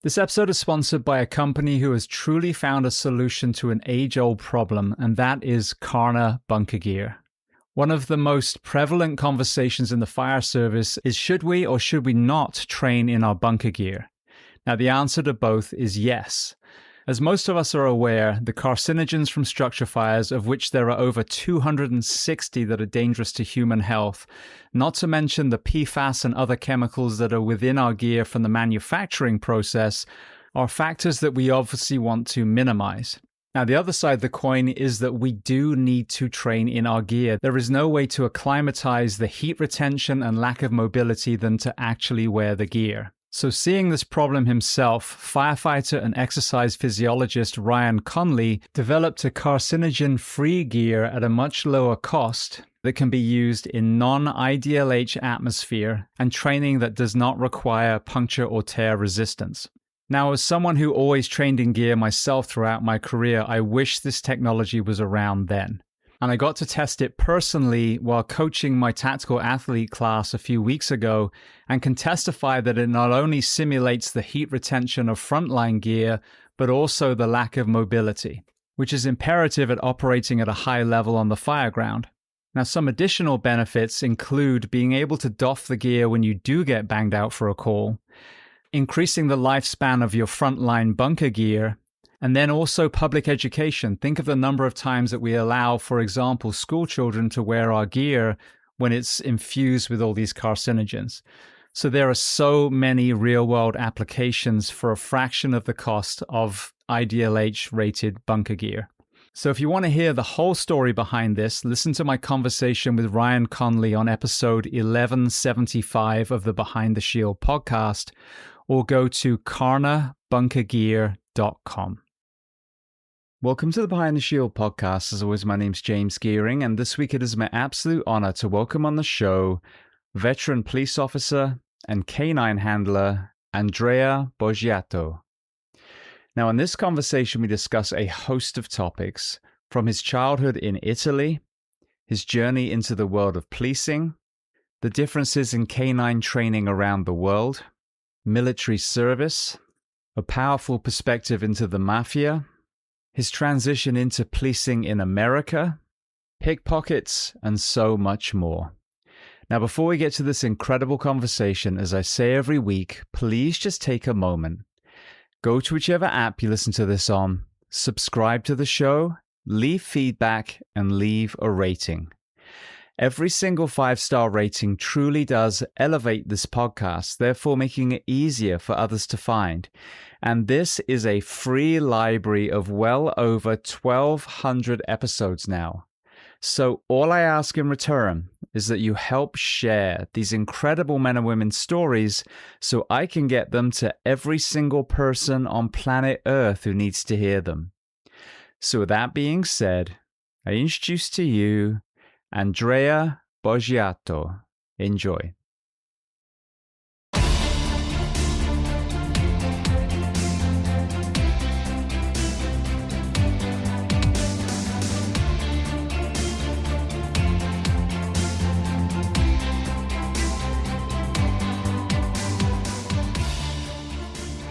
This episode is sponsored by a company who has truly found a solution to an age-old problem, and that is Carna bunker gear. One of the most prevalent conversations in the fire service is should we or should we not train in our bunker gear? Now, the answer to both is yes. As most of us are aware, the carcinogens from structure fires, of which there are over 260 that are dangerous to human health, not to mention the PFAS and other chemicals that are within our gear from the manufacturing process, are factors that we obviously want to minimize. Now, the other side of the coin is that we do need to train in our gear. There is no way to acclimatize the heat retention and lack of mobility than to actually wear the gear. So seeing this problem himself, firefighter and exercise physiologist Ryan Conley developed a carcinogen-free gear at a much lower cost that can be used in non-IDLH atmosphere and training that does not require puncture or tear resistance. Now, as someone who always trained in gear myself throughout my career, I wish this technology was around then. And I got to test it personally while coaching my tactical athlete class a few weeks ago, and can testify that it not only simulates the heat retention of frontline gear, but also the lack of mobility, which is imperative at operating at a high level on the fireground. Now, some additional benefits include being able to doff the gear when you do get banged out for a call, increasing the lifespan of your frontline bunker gear, and then also public education. Think of the number of times that we allow, for example, school children to wear our gear when it's infused with all these carcinogens. So there are so many real-world applications for a fraction of the cost of IDLH-rated bunker gear. So if you want to hear the whole story behind this, listen to my conversation with Ryan Conley on episode 1175 of the Behind the Shield podcast, or go to carnabunkergear.com. Welcome to the Behind the Shield podcast. As always, my name's James Gearing, and this week it is my absolute honor to welcome on the show veteran police officer and canine handler, Andrea Bogiatto. Now, in this conversation, we discuss a host of topics, from his childhood in Italy, his journey into the world of policing, the differences in canine training around the world, military service, a powerful perspective into the Mafia, his transition into policing in America, pickpockets, and so much more. Now, before we get to this incredible conversation, as I say every week, please just take a moment. Go to whichever app you listen to this on, subscribe to the show, leave feedback, and leave a rating. Every single 5-star rating truly does elevate this podcast, therefore making it easier for others to find. And this is a free library of well over 1,200 episodes now. So all I ask in return is that you help share these incredible men and women's stories so I can get them to every single person on planet Earth who needs to hear them. So with that being said, I introduce to you Andrea Bogiatto. Enjoy.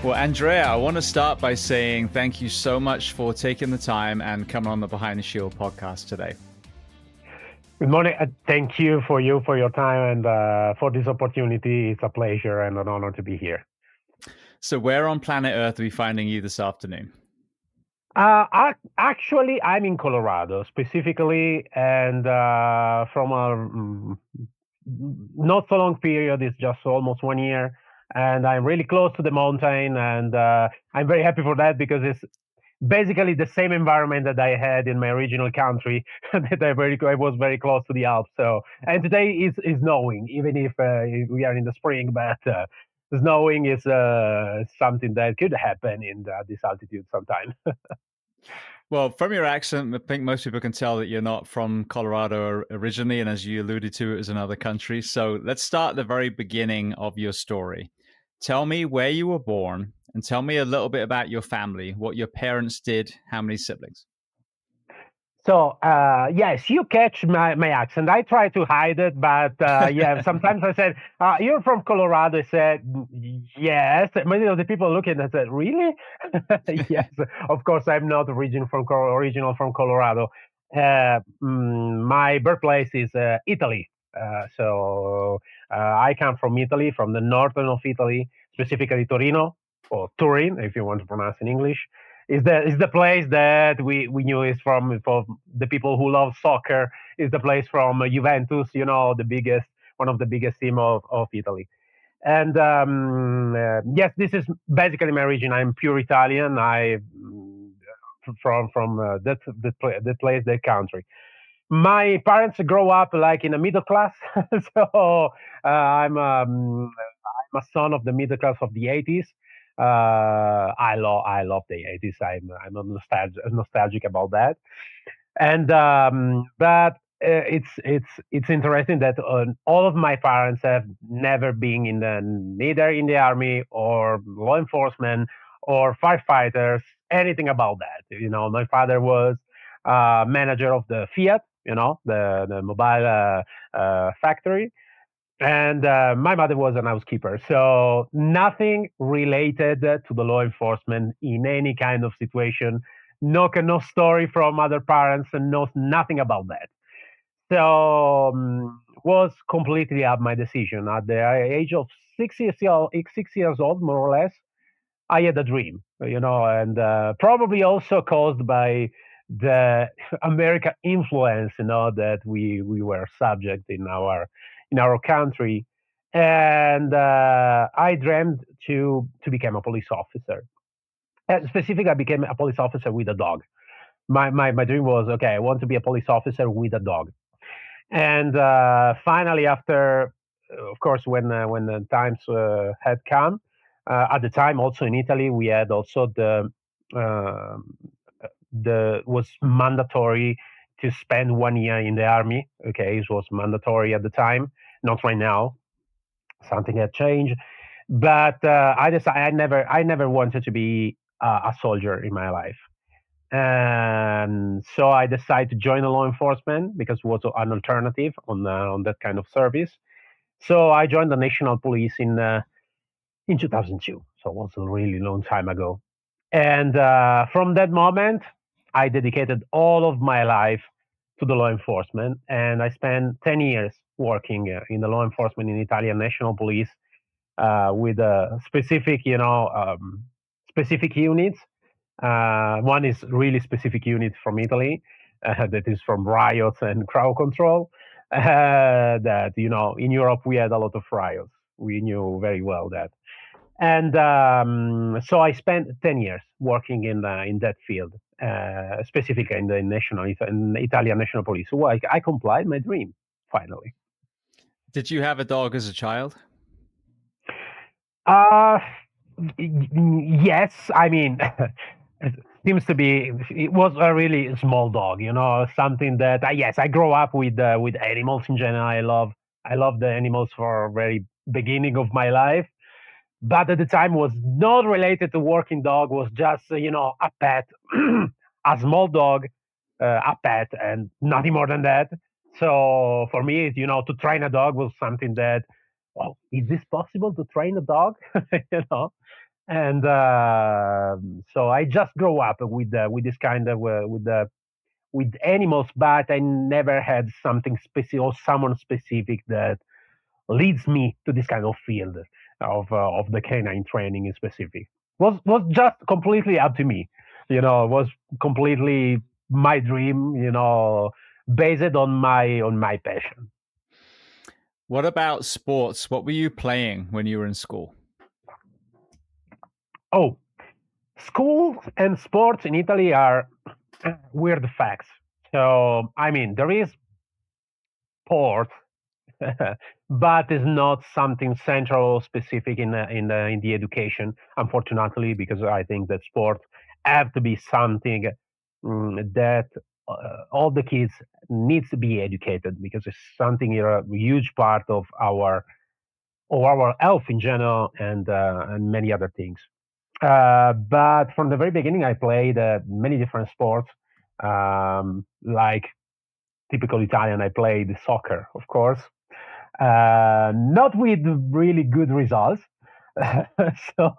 Well, Andrea, I want to start by saying thank you so much for taking the time and coming on the Behind the Shield podcast today. Good morning. Thank you for your time and for this opportunity. It's a pleasure and an honor to be here. So where on planet Earth are we finding you this afternoon? Actually, I'm in Colorado specifically, and from a not so long period, it's just almost 1 year. And I'm really close to the mountain, and I'm very happy for that because it's basically the same environment that I had in my original country. That I was very close to the Alps. So, and today is snowing, even if we are in the spring, but snowing is something that could happen in this altitude sometime. Well, from your accent, I think most people can tell that you're not from Colorado originally, and as you alluded to, it was another country. So let's start at the very beginning of your story. Tell me where you were born, and tell me a little bit about your family, what your parents did, how many siblings. So yes, you catch my accent. I try to hide it, but yeah, sometimes I said, "You're from Colorado." I said, "Yes." Many of the people looking at said, "Really?" Yes, of course. I'm not original from Colorado. My birthplace is Italy. I come from Italy, from the northern of Italy, specifically Torino or Turin, if you want to pronounce in English. Is the place that we knew is from for the people who love soccer. Is the place from Juventus, the biggest one of the biggest team of Italy. And yes, this is basically my region. I'm pure Italian. I from that place, that country. My parents grow up like in a middle class, so I'm a son of the middle class of the 80s. I love the 80s. I'm nostalgic about that. And but it's interesting that all of my parents have never been neither in the army or law enforcement or firefighters, anything about that. My father was manager of the Fiat, the mobile factory, and my mother was an housekeeper. So nothing related to the law enforcement in any kind of situation. No story from other parents, and nothing about that. So was completely up my decision at the age of 6 years old, more or less. I had a dream, and probably also caused by the American influence, that we were subject in our country, and I dreamed to become a police officer. Specifically, I became a police officer with a dog. My dream was, okay, I want to be a police officer with a dog. And finally, after, of course, when the times had come, at the time also in Italy, we had also uh, the was mandatory to spend 1 year in the army. Okay, it was mandatory at the time, not right now. Something had changed, but I decided I never wanted to be a soldier in my life. And so I decided to join the law enforcement because it was an alternative on that kind of service. So I joined the national police in 2002. So it was a really long time ago. And from that moment, I dedicated all of my life to the law enforcement, and I spent 10 years working in the law enforcement in Italian national police with specific units. One is really specific unit from Italy that is from riots and crowd control. That in Europe we had a lot of riots. We knew very well that, and so I spent 10 years working in that field, specifically in the in Italian national police. So I complied my dream finally. Did you have a dog as a child? Uh, yes, I mean, it seems to be. It was a really small dog, something that yes, I grew up with animals in general. I love the animals for very beginning of my life, but at the time was not related to working dog. Was just a pet, a small dog, a pet, and nothing more than that. So for me, to train a dog was something that, well, is this possible to train a dog? you know and so I just grow up with this kind of with animals, but I never had something specific or someone specific that leads me to this kind of field of the canine training in specific. Was just completely up to me. It was completely my dream. Based on my passion. What about sports? What were you playing when you were in school? Oh, schools and sports in Italy are weird facts. So I mean, there is sport, but it's not something central or specific in the education. Unfortunately, because I think that sport have to be something that all the kids needs to be educated, because it's something a huge part of our health in general, and many other things. But from the very beginning, I played many different sports. Like typical Italian, I played soccer, of course, not with really good results. So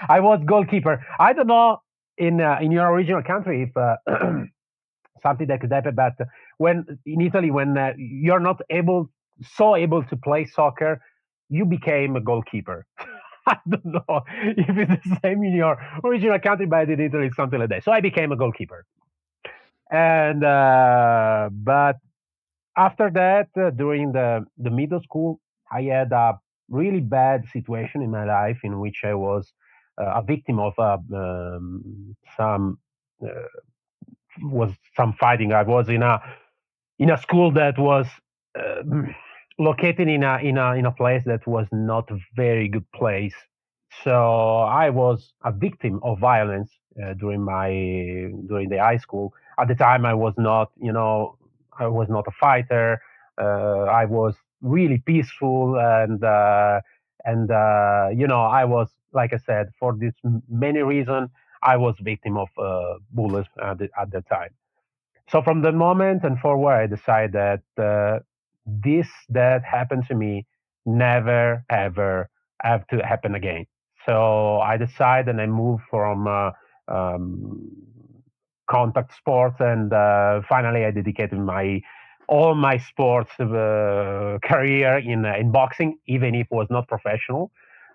I was goalkeeper. I don't know in your original country if something that could happen, but when in Italy, when you're not able to play soccer, you became a goalkeeper. I don't know if it's the same in your original country, but in Italy, it's something like that. So I became a goalkeeper, and but after that, during the middle school, I had a really bad situation in my life in which I was a victim of some uh, some fighting. I was in a school that was uh, located in a place that was not a very good place. So I was a victim of violence during the high school. At the time, I was not, I was not a fighter. I was really peaceful, and I was, like I said, for this many reasons, I was victim of bullies at the time. So from the moment and forward, I decided that this that happened to me never ever have to happen again. So I decided and I moved from um, contact sports, and finally I dedicated my all my sports career in boxing, even if it was not professional.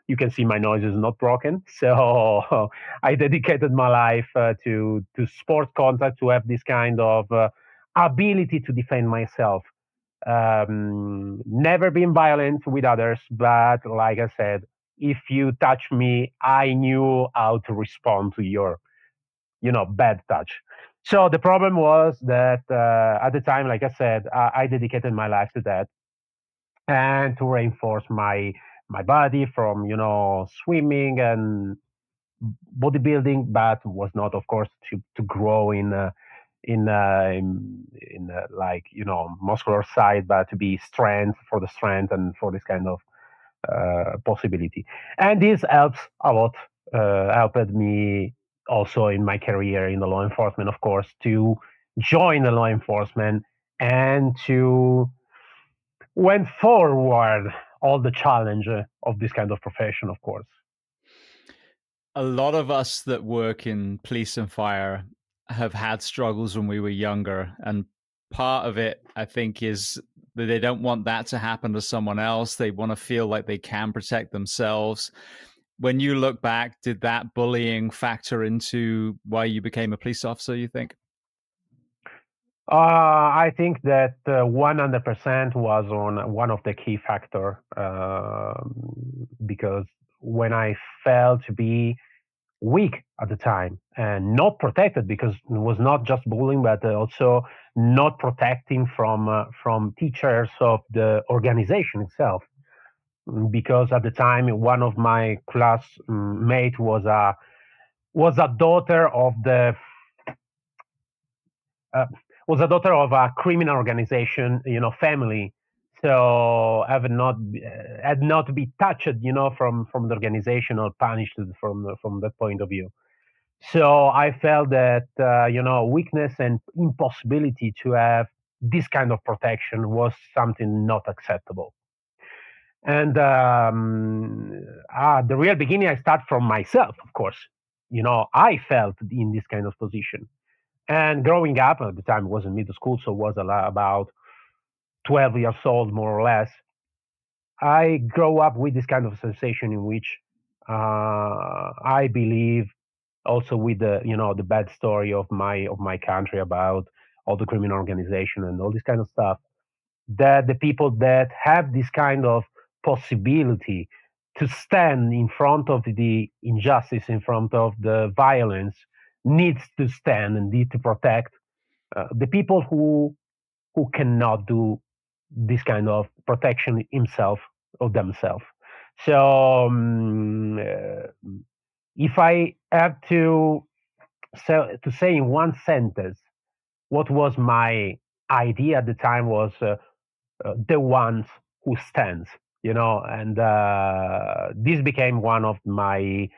You can see my nose is not broken. So I dedicated my life to sport contact, to have this kind of ability to defend myself. Never been violent with others, but like I said, if you touch me, I knew how to respond to your, bad touch. So the problem was that at the time, like I said, I dedicated my life to that and to reinforce my body from swimming and bodybuilding, but was not, of course, to grow in like muscular side, but to be strength for the strength and for this kind of possibility. And this helps a lot. Helped me also in my career in the law enforcement, of course, to join the law enforcement and to went forward all the challenge of this kind of profession, of course. A lot of us that work in police and fire have had struggles when we were younger. And part of it, I think, is that they don't want that to happen to someone else. They want to feel like they can protect themselves. When you look back, did that bullying factor into why you became a police officer, you think? I think that 100% was on one of the key factor because when I felt to be weak at the time and not protected, because it was not just bullying but also not protecting from teachers of the organization itself, because at the time one of my classmate was a daughter of the uh, was a daughter of a criminal organization, family. So had not be touched, from the organization or punished from that point of view. So I felt that weakness and impossibility to have this kind of protection was something not acceptable. And at the real beginning, I start from myself, of course. I felt in this kind of position. And growing up at the time, it was in middle school, so it was about 12 years old, more or less. I grow up with this kind of sensation in which I believe also with the bad story of my country about all the criminal organization and all this kind of stuff, that the people that have this kind of possibility to stand in front of the injustice, in front of the violence, needs to stand and need to protect the people who cannot do this kind of protection himself or themselves. So if I have to say in one sentence what was my idea at the time was the ones who stands, and this became one of my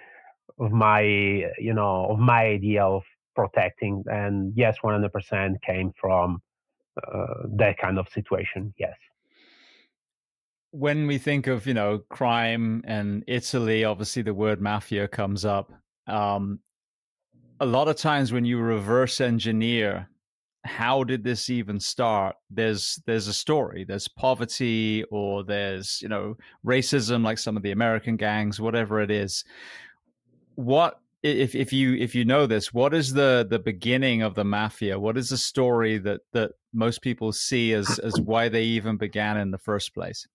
idea of protecting. And yes, 100% came from that kind of situation. Yes. When we think of, crime and Italy, obviously the word mafia comes up. Um, a lot of times when you reverse engineer how did this even start, there's a story. There's poverty, or there's racism, like some of the American gangs, whatever it is. What if you know this, what is the beginning of the mafia? What is the story that most people see as why they even began in the first place?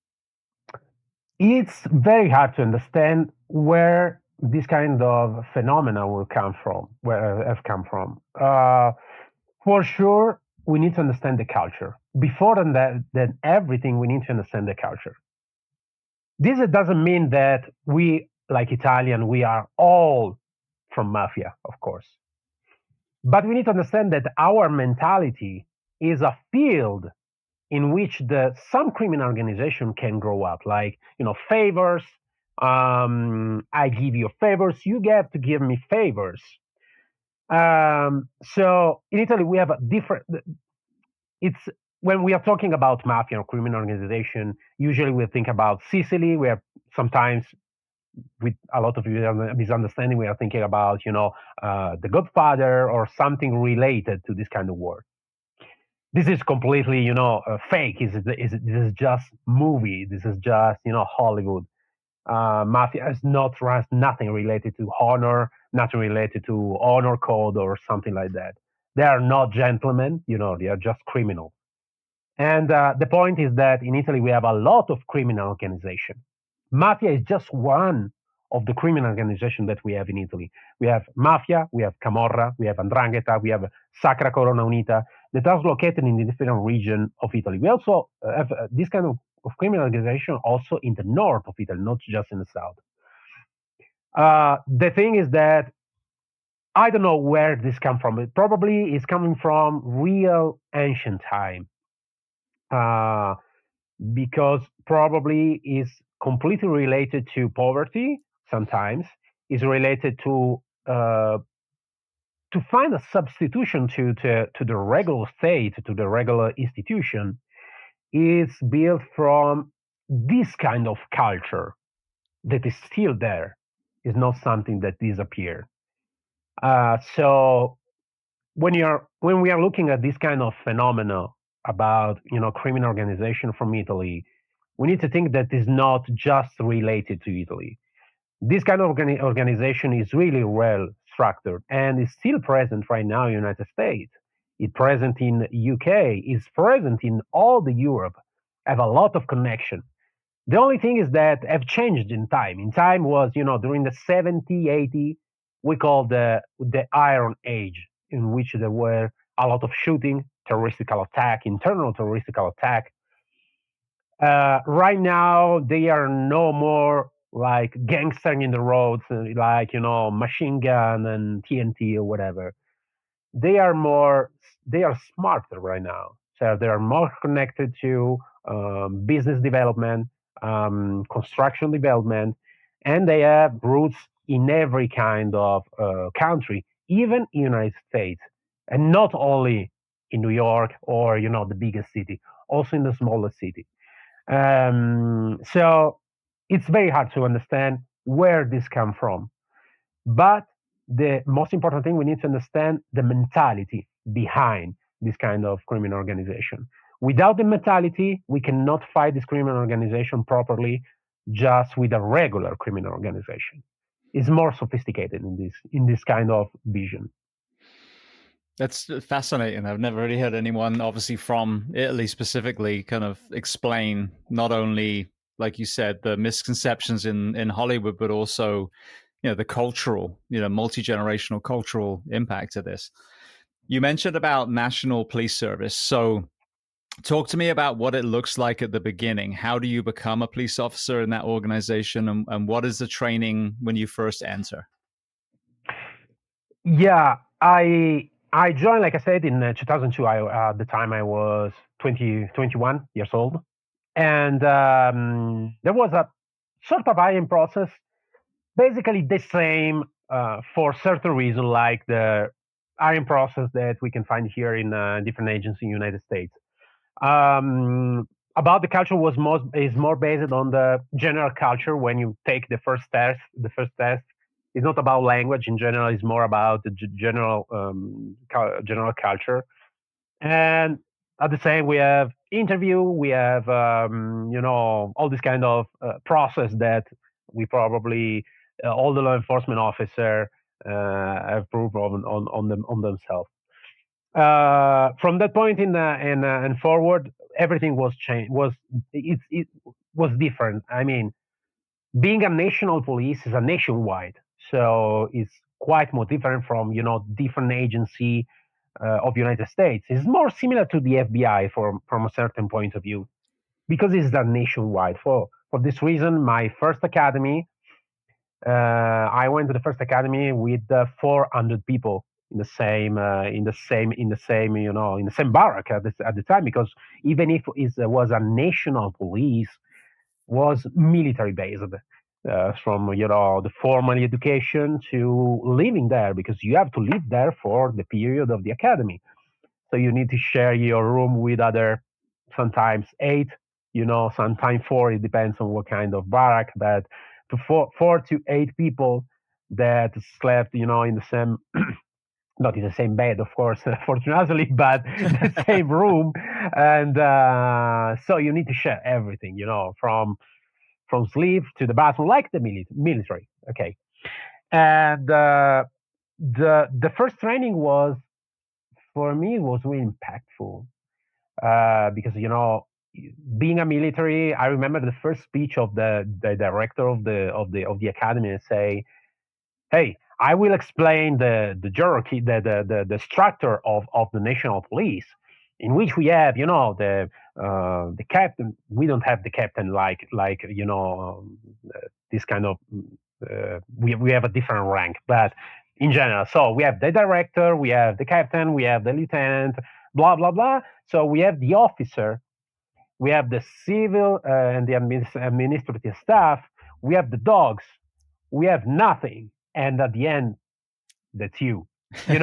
It's very hard to understand where this kind of phenomena will come from, where have come from. For sure, we need to understand the culture. Before than everything, we need to understand the culture. This doesn't mean that we, like Italian, we are all from mafia, of course. But we need to understand that our mentality is a field in which some criminal organization can grow up, like favors. I give you favors, you get to give me favors. So in Italy, we have a different. It's when we are talking about mafia or criminal organization. Usually, we think about Sicily, where sometimes with a lot of misunderstanding, we are thinking about the Godfather or something related to this kind of word. This is completely fake. This is just movie. This is just Hollywood. Mafia is not has nothing related to honor, nothing related to honor code or something like that. They are not gentlemen. They are just criminals. And the point is that in Italy we have a lot of criminal organization. Mafia is just one of the criminal organization that we have in Italy. We have Mafia, we have Camorra, we have 'Ndrangheta, we have Sacra Corona Unita that are located in the different region of Italy. We also have this kind of criminal organization also in the north of Italy, not just in the south. The thing is that I don't know where this come from. It probably is coming from real ancient time. Because probably is completely related to poverty. Sometimes is related to find a substitution to the regular state, to the regular institution, is built from this kind of culture that is still there. Is not something that disappeared. So when we are looking at this kind of phenomena about criminal organization from Italy, we need to think that is not just related to Italy. This kind of organization is really well structured and is still present right now in the United States. It's present in UK. It's present in all the Europe. Have a lot of connection. The only thing is that have changed in time. In time was during the 70, 80, we call the Iron Age, in which there were a lot of shooting, terroristical attack, internal terroristical attack. Right now, they are no more like gangstering in the roads, like machine gun and TNT or whatever. They are more, they are smarter right now. So they are more connected to business development, construction development, and they have roots in every kind of country, even in the United States, and not only in New York or the biggest city, also in the smallest city. So it's very hard to understand where this come from. But the most important thing, we need to understand the mentality behind this kind of criminal organization. Without the mentality, we cannot fight this criminal organization properly just with a regular criminal organization. It's more sophisticated in this kind of vision. That's fascinating. I've never really heard anyone, obviously from Italy specifically, kind of explain not only, like you said, the misconceptions in Hollywood, but also, the cultural, multi-generational cultural impact of this. You mentioned about National Police Service. So talk to me about what it looks like at the beginning. How do you become a police officer in that organization? And what is the training when you first enter? Yeah, I joined, like I said, in 2002. At the time I was 21 years old, and there was a sort of hiring process, basically the same for certain reason, like hiring process that we can find here in different agencies in the United States. Um, about the culture is more based on the general culture. When you take the first test is not about language in general. It's more about the general general culture. And at the same, we have interview, we have all this kind of process that we probably all the law enforcement officer have proved on themselves. From that point and forward, everything was changed. It was different. I mean, being a national police is a nationwide, so it's quite more different from different agency of United States. It's more similar to the FBI from a certain point of view because it's a nationwide. For this reason, my first academy, I went to the first academy with 400 people in the same barrack at the time, because even if it was a national police, was military based. From the formal education to living there, because you have to live there for the period of the academy. So you need to share your room with other, sometimes eight, sometimes four. It depends on what kind of barrack, but to four to eight people that slept, in the same, not in the same bed, of course, fortunately, but the same room. And so you need to share everything, from sleep to the bathroom, like the military. Okay, and the first training was, for me, it was really impactful because being a military, I remember the first speech of the director of the academy and say, "Hey, I will explain the hierarchy, the structure of the national police, in which we have, the captain. We don't have the captain like this kind of. We have a different rank, but in general, so we have the director, we have the captain, we have the lieutenant, blah blah blah. So we have the officer, we have the civil and the administrative staff, we have the dogs, we have nothing, and at the end, that's you. So it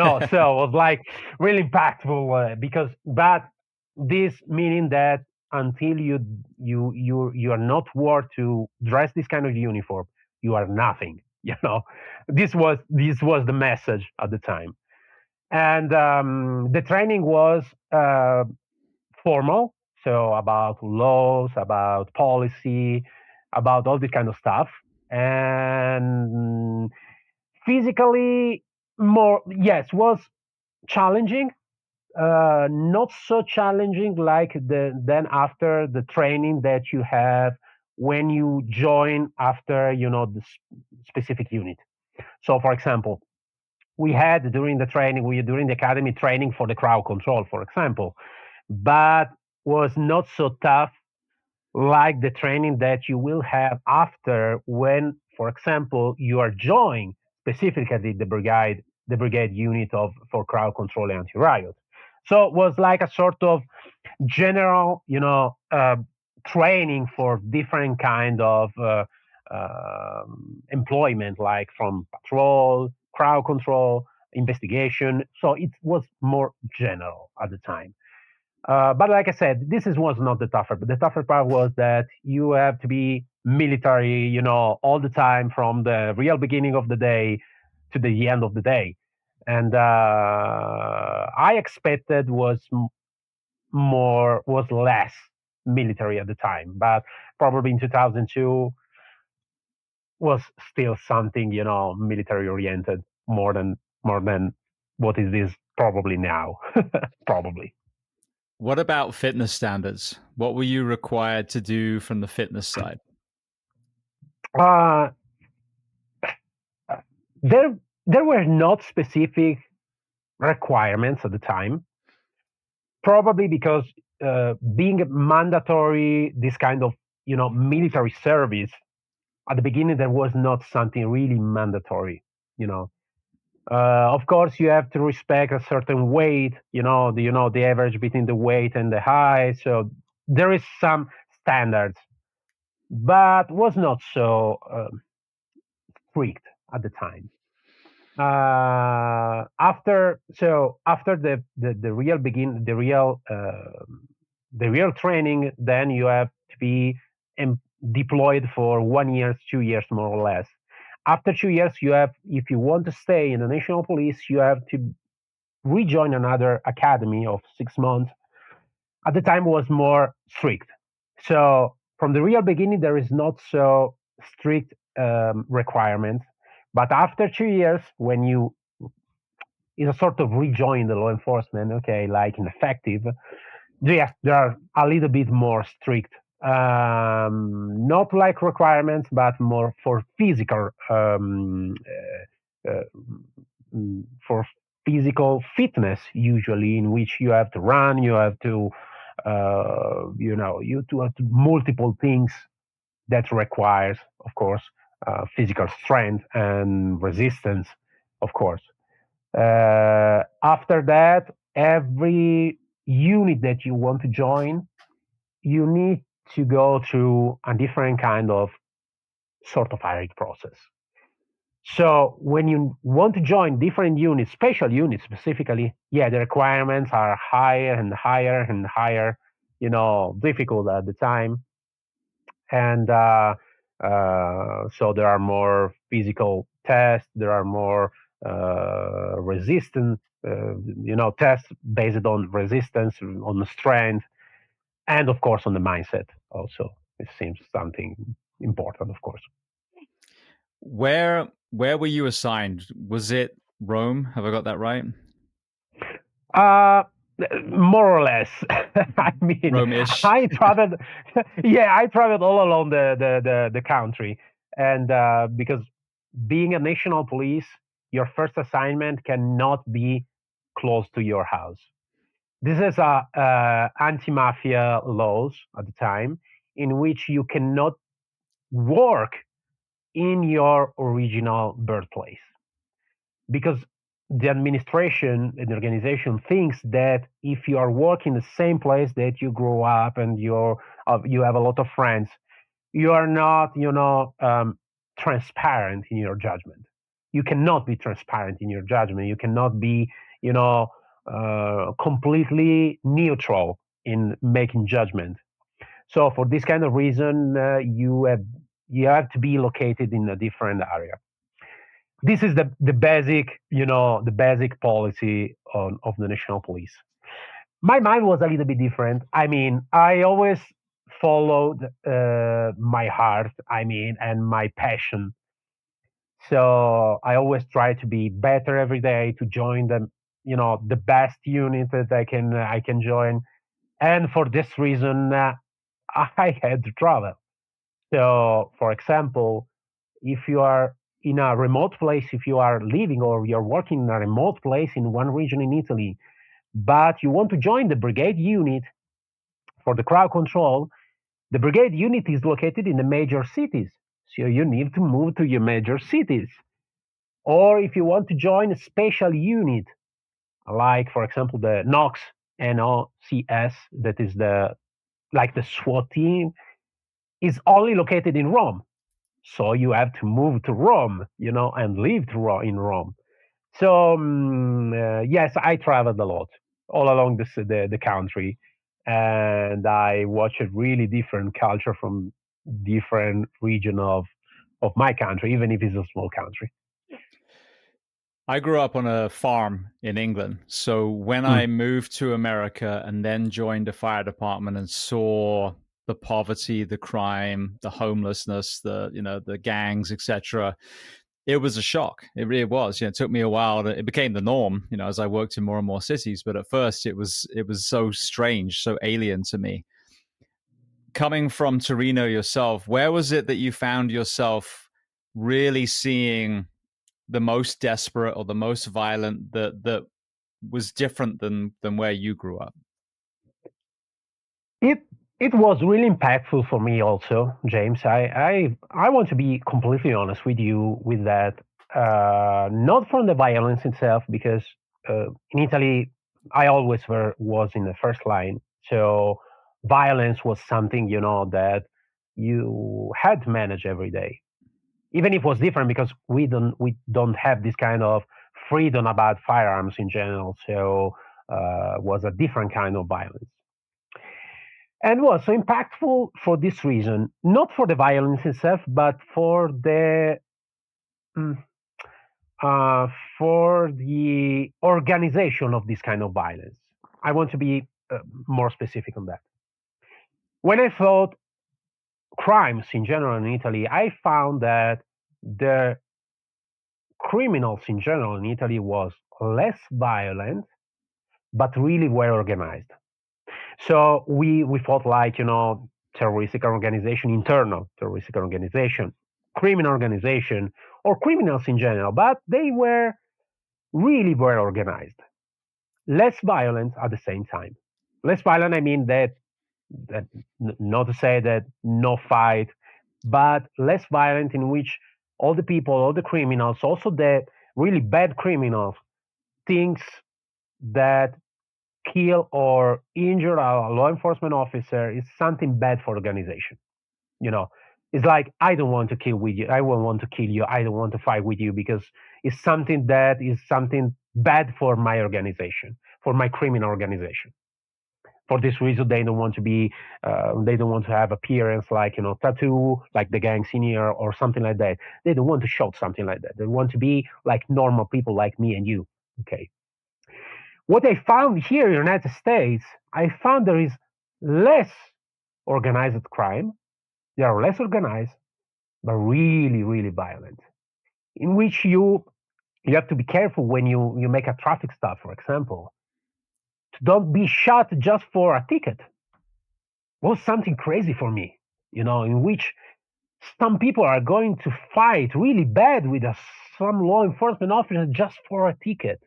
was like really impactful but this meaning that until you are not worth to dress this kind of uniform, you are nothing. This was the message at the time. And the training was formal, so about laws, about policy, about all this kind of stuff. And physically, more, yes, was challenging, not so challenging like then after the training that you have when you join after the specific unit. So for example, we had during the academy training for the crowd control, for example, but was not so tough like the training that you will have after, when, for example, you are joining specifically the brigade unit of for crowd control and anti-riot. So it was like a sort of general, training for different kind of employment, like from patrol, crowd control, investigation. So it was more general at the time. But like I said, was not the tougher. But the tougher part was that you have to be military, all the time from the real beginning of the day to the end of the day. And I expected was less military at the time, but probably in 2002 was still something, military oriented more than what is this probably now, probably. What about fitness standards? What were you required to do from the fitness side? Uh, there there were not specific requirements at the time, probably because being mandatory, this kind of military service at the beginning, there was not something really mandatory. You know, of course, you have to respect a certain weight. The average between the weight and the height. So there is some standards, but was not so strict at the time. After the real the real training, then you have to be deployed for 1 year, 2 years more or less. After 2 years, you have, if you want to stay in the national police, you have to rejoin another academy of 6 months. At the time, was more strict. So from the real beginning, there is not so strict requirements. But after 2 years, when you is a sort of rejoin the law enforcement, okay, like ineffective, yes, they are a little bit more strict. Not like requirements, but more for physical, for physical fitness, usually, in which you have to run, you have to, you to have to multiple things that requires, of course, physical strength and resistance, of course. After that, every unit that you want to join, you need to go through a different kind of sort of hiring process. So when you want to join different units, special units specifically, yeah, the requirements are higher and higher and higher, difficult at the time. And so there are more physical tests, there are more resistance, tests based on resistance, on the strength, and of course on the mindset also. It seems something important, of course. Where were you assigned? Was it Rome? Have I got that right? Uh, More or less. I mean, Rome-ish. I traveled. Yeah, I traveled all along the country, and because being a national police, your first assignment cannot be close to your house. This is anti-mafia laws at the time, in which you cannot work in your original birthplace, because the administration and the organization thinks that if you are working the same place that you grew up and you have a lot of friends, you are not, transparent in your judgment. You cannot be transparent in your judgment. You cannot be, completely neutral in making judgment. So for this kind of reason, you have to be located in a different area. This is the basic, the basic policy of the national police. My mind was a little bit different. I mean, I always followed my heart, I mean, and my passion. So I always try to be better every day, to join the best unit that I can join. And for this reason, I had to travel. So, for example, if you are in a remote place, if you are living or you're working in a remote place in one region in Italy, but you want to join the brigade unit for the crowd control, the brigade unit is located in the major cities. So you need to move to your major cities. Or if you want to join a special unit, like, for example, the NOX, NOCS, that is like the SWAT team, is only located in Rome. So you have to move to Rome, and live in Rome. So yes, I traveled a lot all along the country, and I watched a really different culture from different region of my country, even if it's a small country. I grew up on a farm in England. So when Mm. I moved to America and then joined a fire department and saw the poverty, the crime, the homelessness, the gangs, etc., it was a shock. It really was. It took me a while it became the norm, as I worked in more and more cities. But at first it was so strange, so alien to me. Coming from Torino yourself, where was it that you found yourself really seeing the most desperate or the most violent that was different than where you grew up? It it was really impactful for me also, James. I want to be completely honest with you with that. Not from the violence itself, because in Italy I always was in the first line. So violence was something that you had to manage every day. even if it was different because we don't have this kind of freedom about firearms in general. So was a different kind of violence, and was so impactful for this reason, not for the violence itself, but mm, uh, for the organization of this kind of violence. I want to be more specific on that. When I thought crimes in general in Italy, I found that the criminals in general in Italy was less violent, but really well organized. So we fought like terroristic organization, internal terroristic organization, criminal organization, or criminals in general, but they were really well organized, less violent at the same time. Less violent, I mean that not to say that no fight, but less violent in which all the people, all the criminals, also the really bad criminals, thinks that kill or injure a law enforcement officer is something bad for organization. You know, it's like I don't want to kill with you. I don't want to kill you. I don't want to fight with you because it's something that is something bad for my organization, for my criminal organization. For this reason, they don't want to be, they don't want to have appearance like tattoo, like the gang senior or something like that. They don't want to show something like that. They want to be like normal people like me and you. Okay. What I found here in the United States, I found there is less organized crime. They are less organized, but really, really violent. In which you have to be careful when you make a traffic stop, for example. To don't be shot just for a ticket was something crazy for me. In which some people are going to fight really bad with some law enforcement officer just for a ticket,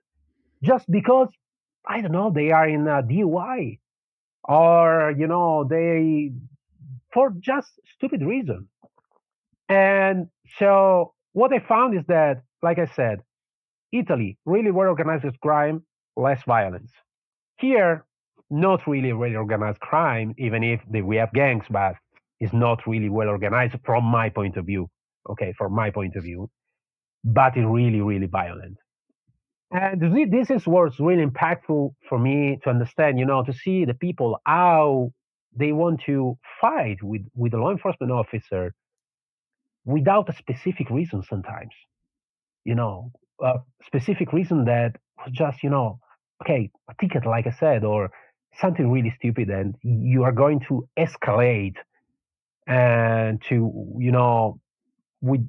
just because I don't know they are in a DUI or they for just stupid reason. And so what I found is that, like I said, Italy really well organized crime, less violence. Here, not really well organized crime, even if we have gangs, but it's not really well organized from my point of view. Okay, from my point of view, but it's really, really violent. And this is what's really impactful for me to understand, to see the people how they want to fight with a law enforcement officer without a specific reason sometimes, you know, a specific reason that was just, okay, a ticket, like I said, or something really stupid, and you are going to escalate and to, with,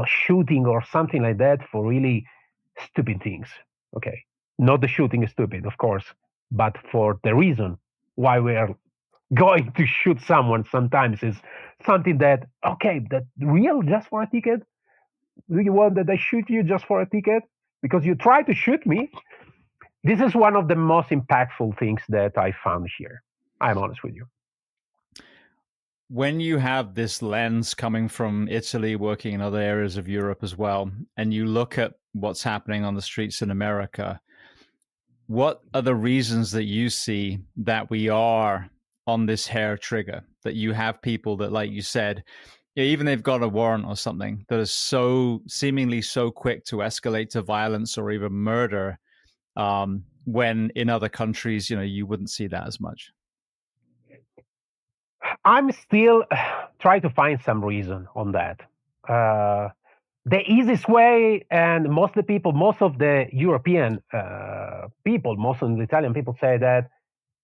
shooting or something like that for really stupid things. Okay. Not the shooting is stupid, of course, but for the reason why we are going to shoot someone sometimes is something that, okay, that real just for a ticket. Do you want that I shoot you just for a ticket? Because you tried to shoot me. This is one of the most impactful things that I found here. I'm honest with you. When you have this lens coming from Italy, working in other areas of Europe as well, and you look at what's happening on the streets in America, what are the reasons that you see that we are on this hair trigger, that you have people that, like you said, even they've got a warrant or something, that is so seemingly so quick to escalate to violence or even murder, when in other countries, you wouldn't see that as much? I'm still trying to find some reason on that. Uh, the easiest way, and most of the European people, most of the Italian people say that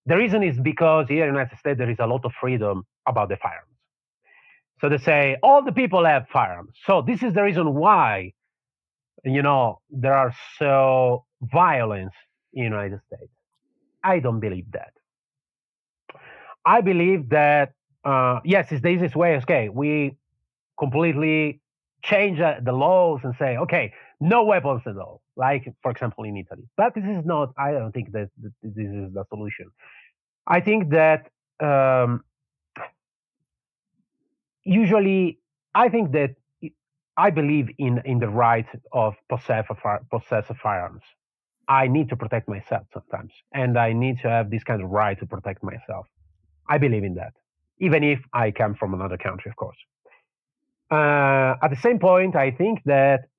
the reason is because here in the United States there is a lot of freedom about the firearms. So they say all the people have firearms. So this is the reason why, there are so violence in the United States. I don't believe that. I believe that yes, it's the easiest way. Okay, we completely change the laws and say, okay, no weapons at all, like for example in Italy. But this is not. I don't think that this is the solution. I think that usually, I think that I believe in the right of possess of firearms. I need to protect myself sometimes, and I need to have this kind of right to protect myself. I believe in that, even if I come from another country, of course. At the same point, I think that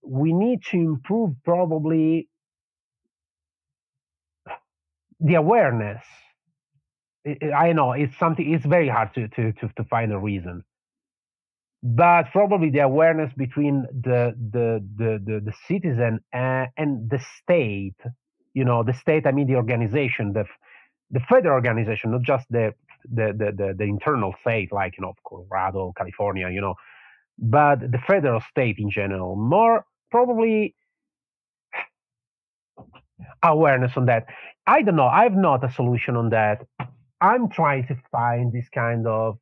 we need to improve probably the awareness. I know it's something. It's very hard to find a reason, but probably the awareness between the citizen and the state. The state. I mean, the organization, the federal organization, not just the internal state, like Colorado, California. But the federal state in general. More probably awareness on that. I don't know. I have not a solution on that. I'm trying to find this kind uh,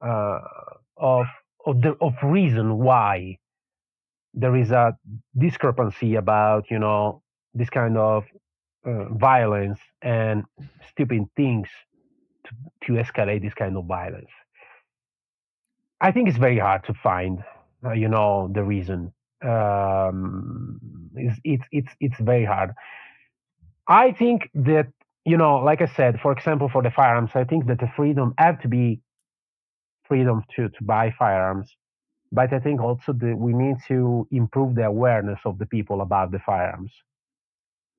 of of reason why there is a discrepancy about this kind of violence and stupid things to escalate this kind of violence. I think it's very hard to find the reason. It's very hard. I think that like I said, for example, for the firearms, I think that the freedom have to be freedom to buy firearms. But I think also that we need to improve the awareness of the people about the firearms.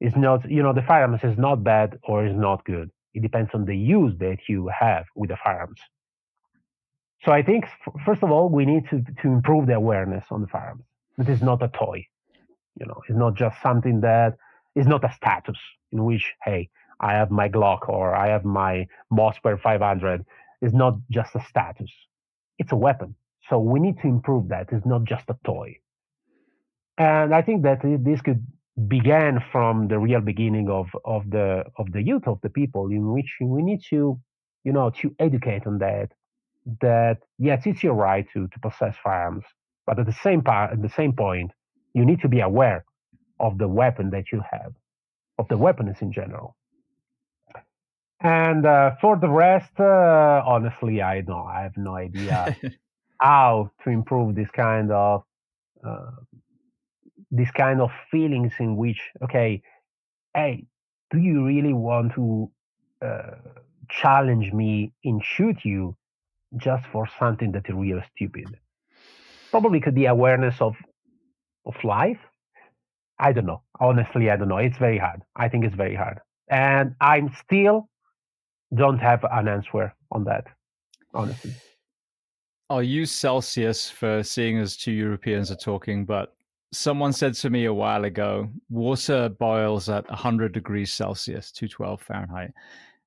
It's not, the firearms is not bad or is not good. It depends on the use that you have with the firearms. So I think, first of all, we need to improve the awareness on the firearms. It is not a toy. It's not just something that is not a status in which, hey, I have my Glock or I have my Mossberg 500. It's not just a status. It's a weapon. So we need to improve that. It's not just a toy. And I think that this could begin from the real beginning of the youth of the people, in which we need to educate on that yes, it's your right to possess firearms, but at the same point, you need to be aware of the weapon that you have, of the weapons in general. And for the rest, honestly, I have no idea how to improve uh, this kind of feelings in which, okay, hey, do you really want to uh, challenge me and shoot you just for something that is real stupid? Probably could be awareness of life. I don't know. Honestly, I don't know. It's very hard. I think it's very hard, and I'm still don't have an answer on that. Honestly. I'll use Celsius for seeing as two Europeans are talking, but someone said to me a while ago, water boils at 100 degrees Celsius, 212 Fahrenheit.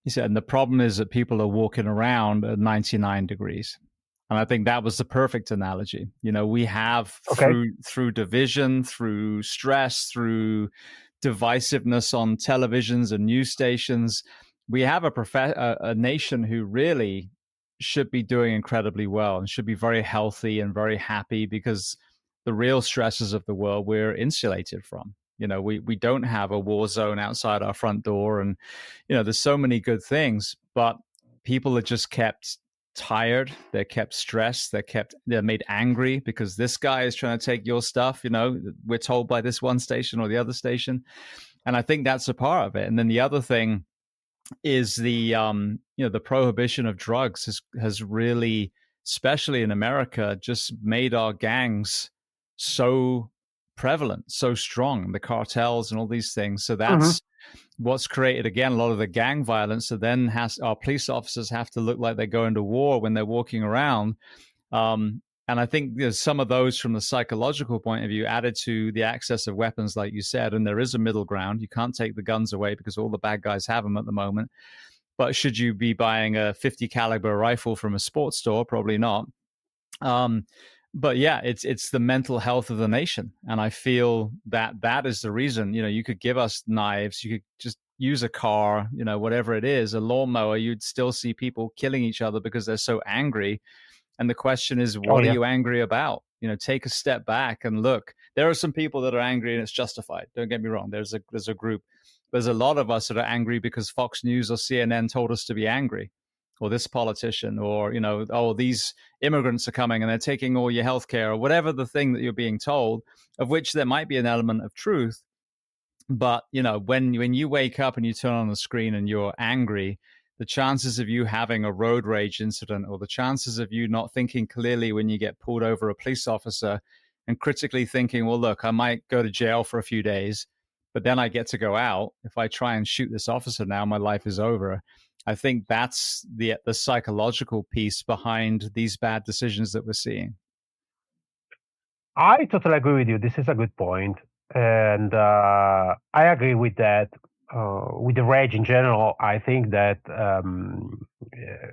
He said, and the problem is that people are walking around at 99 degrees. And I think that was the perfect analogy. We have Okay. through division, through stress, through divisiveness on televisions and news stations, we have a nation who really should be doing incredibly well and should be very healthy and very happy, because the real stresses of the world we're insulated from. We don't have a war zone outside our front door, and there's so many good things, but people are just kept tired, they're kept stressed, they're made angry because this guy is trying to take your stuff. We're told by this one station or the other station, and I think that's a part of it. And then the other thing is the prohibition of drugs has really, especially in America, just made our gangs so prevalent, so strong, the cartels and all these things. So Mm-hmm. that's what's created, again, a lot of the gang violence. So then our police officers have to look like they're going to war when they're walking around. And I think there's some of those from the psychological point of view added to the access of weapons, like you said, and there is a middle ground. You can't take the guns away because all the bad guys have them at the moment. But should you be buying a 50 caliber rifle from a sports store? Probably not. But yeah, it's the mental health of the nation, and I feel that is the reason. You could give us knives, you could just use a car, whatever it is, a lawnmower. You'd still see people killing each other because they're so angry. And the question is, Oh what are yeah. you angry about? Take a step back and look. There are some people that are angry and it's justified. Don't get me wrong. There's a group. There's a lot of us that are angry because Fox News or CNN told us to be angry, or this politician, or, oh, these immigrants are coming and they're taking all your health care, or whatever the thing that you're being told, of which there might be an element of truth. But, when you wake up and you turn on the screen and you're angry, the chances of you having a road rage incident or the chances of you not thinking clearly when you get pulled over a police officer and critically thinking, well, look, I might go to jail for a few days, but then I get to go out. If I try and shoot this officer now, my life is over. I think that's the psychological piece behind these bad decisions that we're seeing. I totally agree with you. This is a good point, and I agree with that. With the rage in general, I think that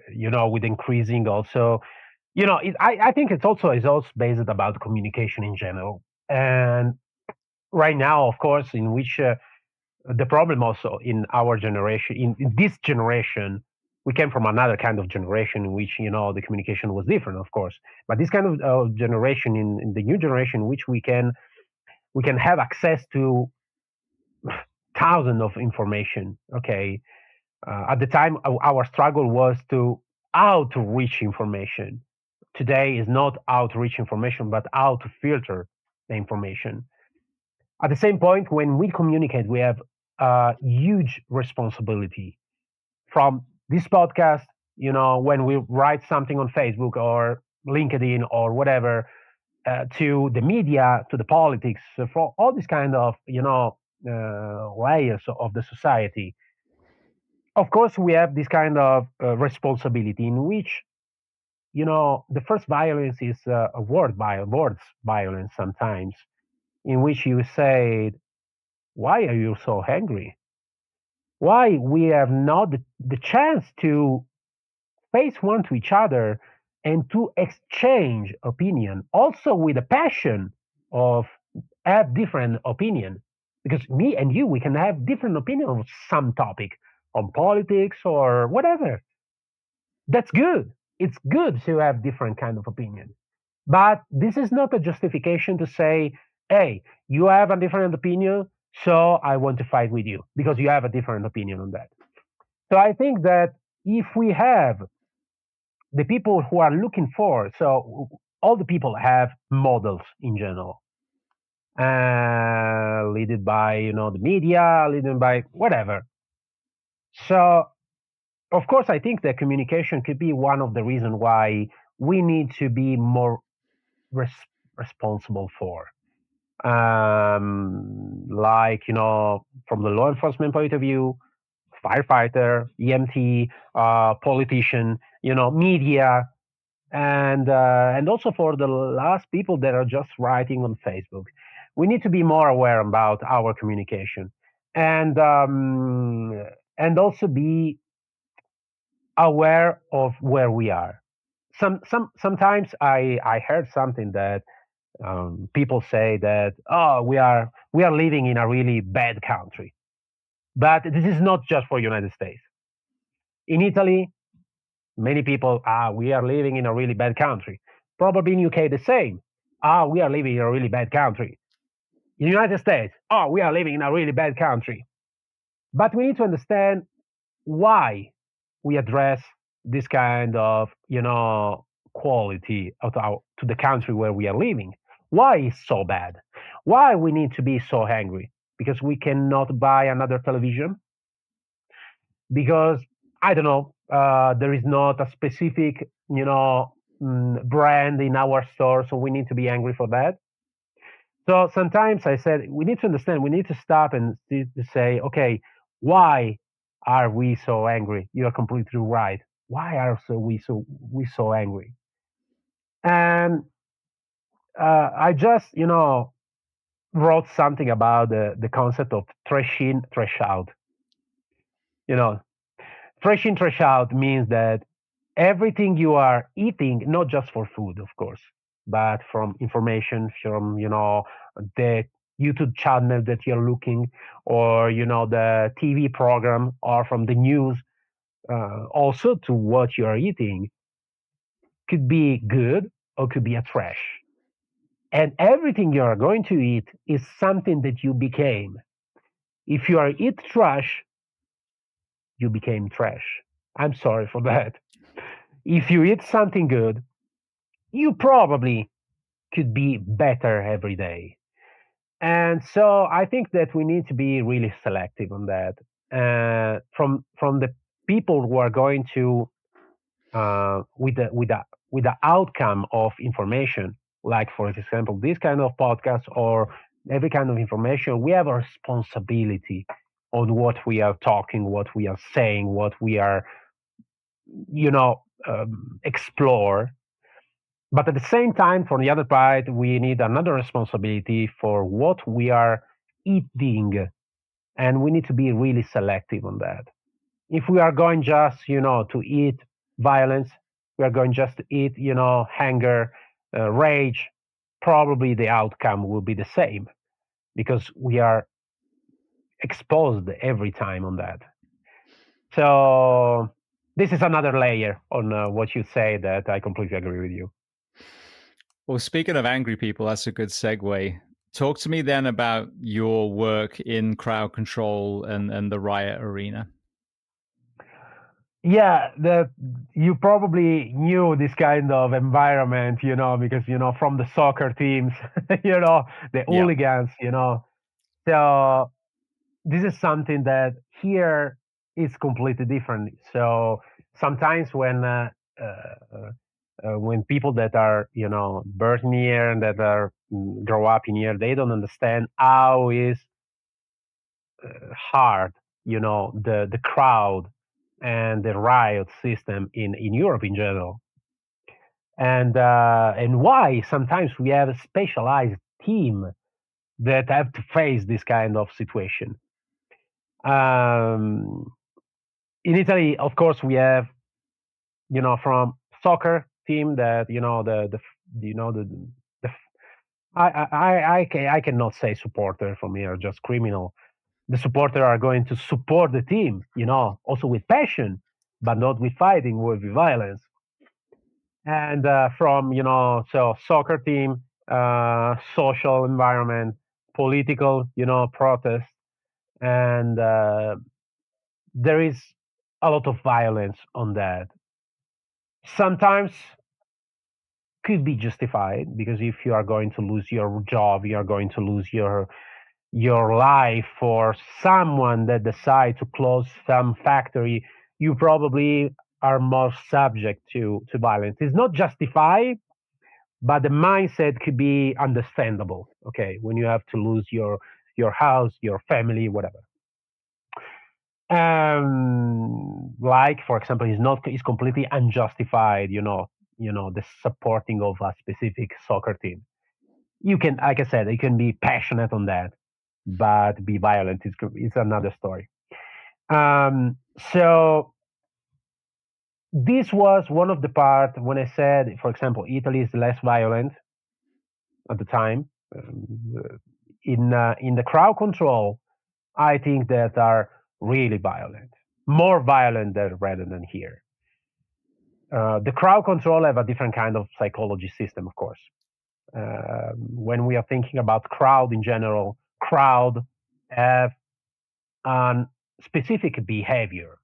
with increasing also, I think it's also based about communication in general. And right now, of course, in which the problem also in our generation, in this generation, we came from another kind of generation in which the communication was different, of course. But this kind of generation, in the new generation, in which we can have access to thousands of information. Okay, at the time, our struggle was to outreach information. Today is not outreach information, but how to filter the information. At the same point, when we communicate, we have a huge responsibility. From this podcast, when we write something on Facebook or LinkedIn or whatever, to the media, to the politics, for all these kind of layers of the society. Of course, we have this kind of responsibility in which the first violence is a words violence sometimes, in which you say, "Why are you so angry? Why we have not the chance to face one to each other and to exchange opinion, also with a passion of have different opinion, because me and you, we can have different opinion on some topic, on politics or whatever. That's good. It's good to have different kind of opinion, but this is not a justification to say, hey, you have a different opinion, so I want to fight with you because you have a different opinion on that. So I think that if we have the people who are looking for, so all the people have models in general, led by the media, led by whatever. So of course, I think that communication could be one of the reasons why we need to be more res- responsible for. Like, from the law enforcement point of view, firefighter, EMT, politician, media, and also for the last people that are just writing on Facebook. We need to be more aware about our communication, and also be aware of where we are. Sometimes I heard something that people say that, oh, we are living in a really bad country, but this is not just for United States. In Italy, many people, we are living in a really bad country. Probably in UK the same. We are living in a really bad country. In the United States, we are living in a really bad country. But we need to understand why we address this kind of quality to the country where we are living. Why it's so bad? Why we need to be so angry? Because we cannot buy another television? Because I don't know, there is not a specific brand in our store, so we need to be angry for that. So sometimes I said we need to understand, we need to stop and to say, okay, why are we so angry? You are completely right. Why are we so angry? And I just wrote something about the concept of trash in, trash out. You know, trash in, trash out means that everything you are eating, not just for food, of course, but from information, from the YouTube channel that you're looking, or the TV program, or from the news, also to what you are eating, could be good or could be a trash. And everything you are going to eat is something that you became. If you are eat trash, you became trash. I'm sorry for that. If you eat something good, you probably could be better every day. And so I think that we need to be really selective on that. From the people who are going to with the outcome of information, like for example this kind of podcast or every kind of information, we have a responsibility on what we are talking, what we are saying, what we are, explore. But at the same time, from the other part, we need another responsibility for what we are eating, and we need to be really selective on that. If we are going just, to eat violence, we are going just to eat, anger, rage, probably the outcome will be the same because we are exposed every time on that. So this is another layer on what you say that I completely agree with you. Well, speaking of angry people, that's a good segue. Talk to me then about your work in crowd control and the riot arena. Yeah, you probably knew this kind of environment, because from the soccer teams, the Yeah. hooligans, So this is something that here is completely different. So sometimes when people that are born here and that are grow up in here, they don't understand how is hard, the crowd and the riot system in Europe in general, and why sometimes we have a specialized team that have to face this kind of situation. Um, in Italy, of course, we have from soccer team that the I cannot say supporter from here, just criminal. The supporter are going to support the team, also with passion, but not with fighting or with violence. And from so soccer team, social environment, political, protest, and there is a lot of violence on that. Sometimes could be justified because if you are going to lose your job, you are going to lose your life, for someone that decide to close some factory, you probably are more subject to violence. It's not justified, but the mindset could be understandable. Okay, when you have to lose your house, your family, whatever. Like for example, is completely unjustified. The supporting of a specific soccer team. You can, like I said, you can be passionate on that, but be violent is another story. So this was one of the part when I said, for example, Italy is less violent at the time. In the crowd control, I think that are really violent, more violent than rather than here. The crowd control have a different kind of psychology system, of course. When we are thinking about crowd in general, crowd have a specific behavior.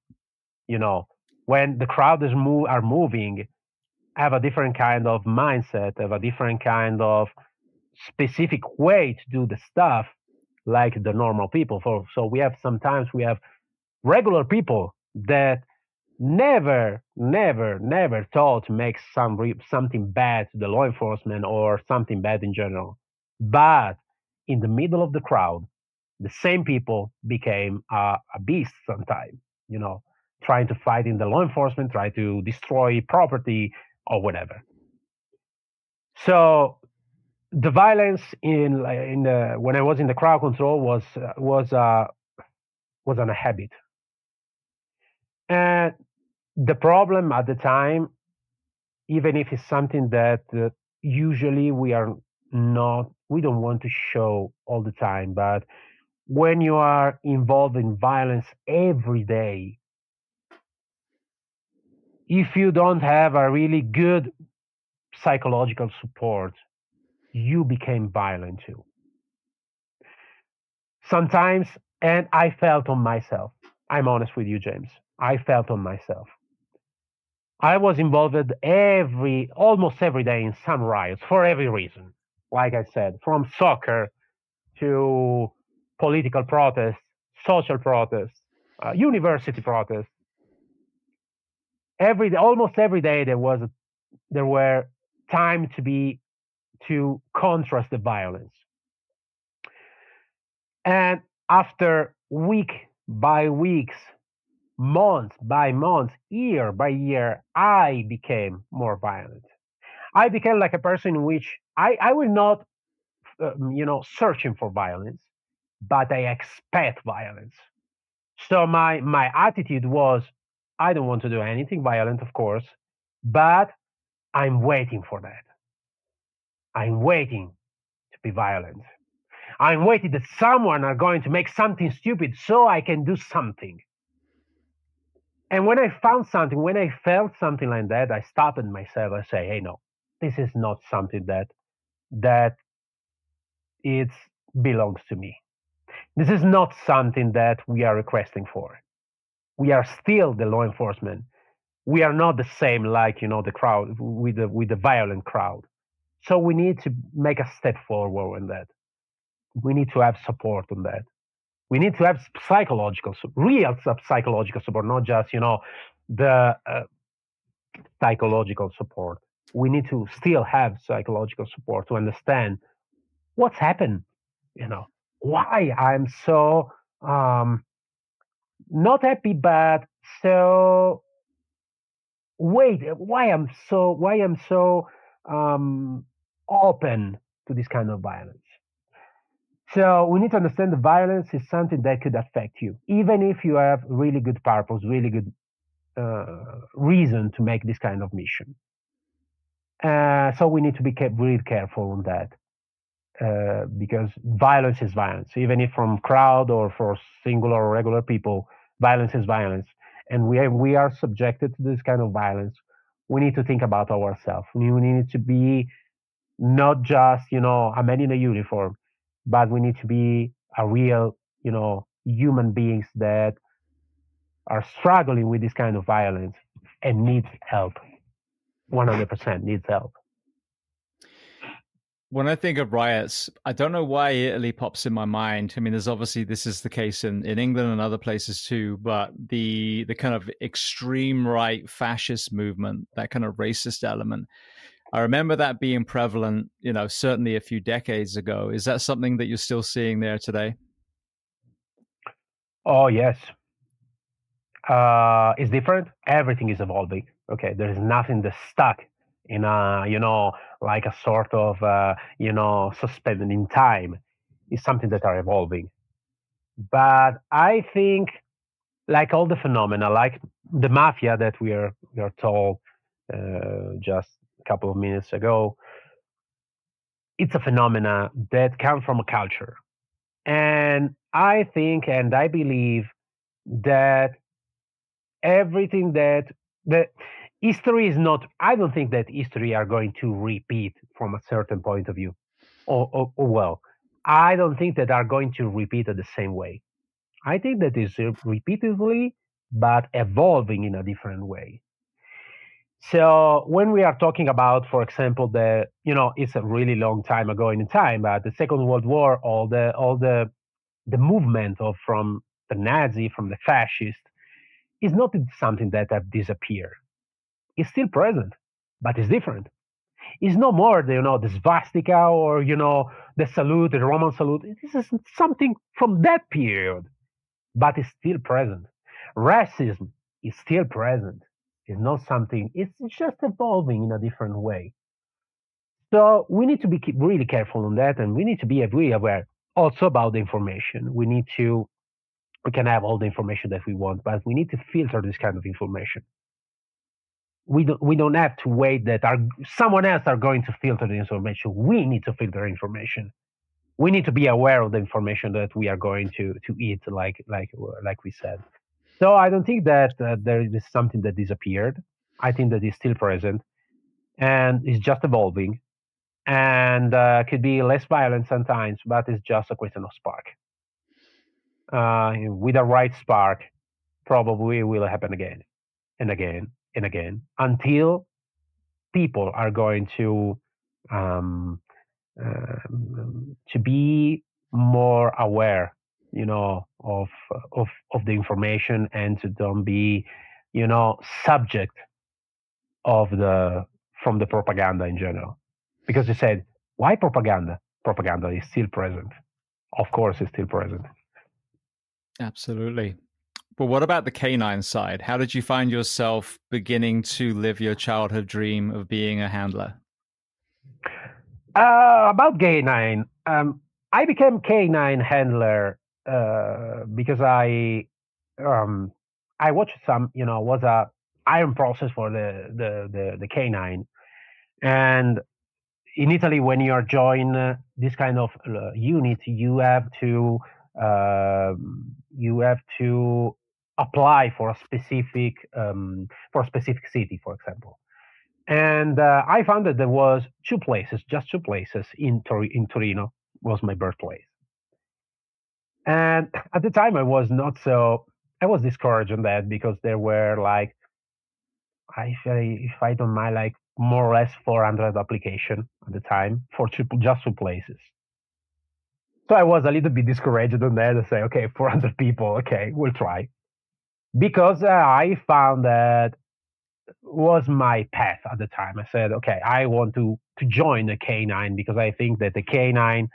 When the crowd are moving, have a different kind of mindset, have a different kind of specific way to do the stuff like the normal people. So sometimes we have regular people that never thought to make something bad to the law enforcement or something bad in general. But in the middle of the crowd, the same people became a beast sometime, trying to fight in the law enforcement, try to destroy property or whatever. So the violence when I was in the crowd control was on a habit, and the problem at the time, even if it's something that usually we don't want to show all the time, but when you are involved in violence every day, if you don't have a really good psychological support, you became violent too. Sometimes, and I felt on myself. I'm honest with you, James. I felt on myself. I was involved almost every day in some riots for every reason. Like I said, from soccer to political protests, social protests, university protests. Almost every day there were time to contrast the violence. And after week by weeks, month by month, year by year, I became more violent. I became like a person in which I will not, searching for violence, but I expect violence. So my attitude was, I don't want to do anything violent, of course, but I'm waiting for that. I'm waiting to be violent. I'm waiting that someone are going to make something stupid so I can do something. And when I found something, when I felt something like that, I stopped myself. I say, hey, no, this is not something that it belongs to me. This is not something that we are requesting for. We are still the law enforcement. We are not the same like the crowd with the violent crowd. So we need to make a step forward on that. We need to have support on that. We need to have real psychological support, not just the psychological support. We need to still have psychological support to understand what's happened. You know why I'm so not happy, but so wait, why I'm so um, open to this kind of violence. So we need to understand the violence is something that could affect you, even if you have really good purpose, really good reason to make this kind of mission. So we need to be really careful on that because violence is violence, even if from crowd or for singular or regular people, violence is violence, and we are subjected to this kind of violence. We need to think about ourselves. We need to be not just a man in a uniform, but we need to be a real human beings that are struggling with this kind of violence and needs help. 100% needs help. When I think of riots, I don't know why Italy pops in my mind. I mean, there's obviously this is the case in England and other places too, but the kind of extreme right fascist movement, that kind of racist element, I remember that being prevalent, certainly a few decades ago. Is that something that you're still seeing there today? Oh yes, it's different. Everything is evolving. Okay, there is nothing that's stuck in a like a sort of suspended in time. It's something that are evolving. But I think like all the phenomena, like the mafia that we are told just a couple of minutes ago, it's a phenomena that comes from a culture. And I think and I believe that everything that history is not, I don't think that history are going to repeat from a certain point of view. Or well, I don't think that are going to repeat it the same way. I think that is repeatedly, but evolving in a different way. So when we are talking about, for example, it's a really long time ago in time, but the Second World War, all the movement of from the Nazi, from the fascist, is not something that have disappeared. It's still present, but it's different. It's no more the swastika or the salute, the Roman salute. This is something from that period, but it's still present. Racism is still present. It's not something. It's just evolving in a different way. So we need to be really careful on that, and we need to be really aware also about the information. We can have all the information that we want, but we need to filter this kind of information. We don't have to wait that someone else are going to filter the information. We need to filter information. We need to be aware of the information that we are going to eat, like we said. So I don't think that there is something that disappeared. I think that is still present and is just evolving and could be less violent sometimes, but it's just a question of spark. With a right spark, probably will happen again and again and again until people are going um, to be more aware, of the information and to don't be, subject of the from the propaganda in general. Because you said, why propaganda? Propaganda is still present. Of course, it's still present. Absolutely. But what about the canine side? How did you find yourself beginning to live your childhood dream of being a handler? About Canine, I became canine handler because um, I watched some, was a iron process for the canine, and in Italy, when you are join this kind of unit, you have to apply for a specific city, for example. And I found that there was just two places in Torino was my birthplace. And at the time, I was discouraged on that because there were like, if I don't mind, like more or less 400 application at the time for just two places. So I was a little bit discouraged on that. I say, okay, 400 people, okay, we'll try. Because I found that was my path at the time. I said, okay, I want to join the Canine because I think that the Canine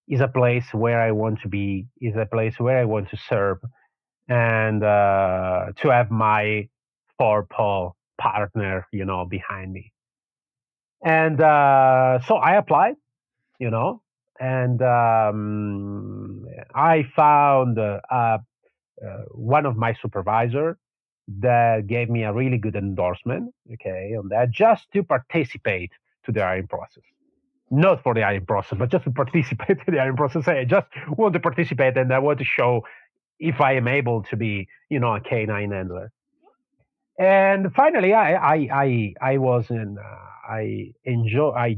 is a place where I want to be, is a place where I want to serve, and to have my four-paw partner, behind me. And so I applied, you know, and I found one of my supervisor that gave me a really good endorsement, okay, on that, just to participate to the hiring process. Not for the hiring process, but just to participate in the hiring process. I just want to participate, and I want to show if I am able to be, a canine handler. And finally, I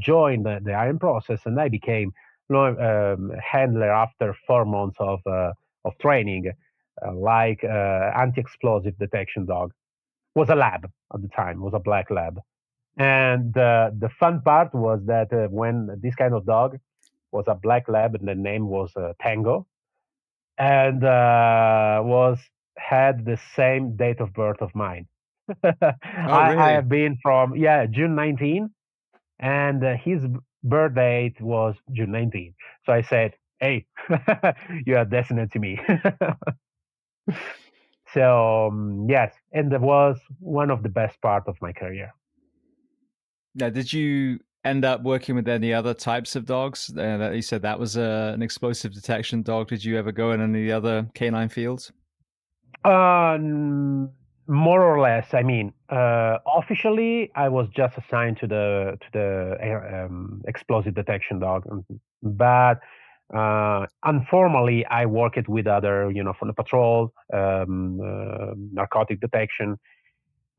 joined the hiring process, and I became handler after 4 months of training, like anti-explosive detection dog. Was a lab at the time, was a black lab. And the fun part was that when this kind of dog was a black lab, and the name was Tango, and was had the same date of birth of mine. Oh, I really? have been from, yeah, June 19, and his birth date was June 19. So I said, "Hey, you are destined to me." So yes, and that was one of the best part of my career. Now, did you end up working with any other types of dogs? That you said that was an explosive detection dog. Did you ever go in any other canine fields? More or less. I mean, officially, I was just assigned to the explosive detection dog, but informally, I worked with other, from the patrol, narcotic detection.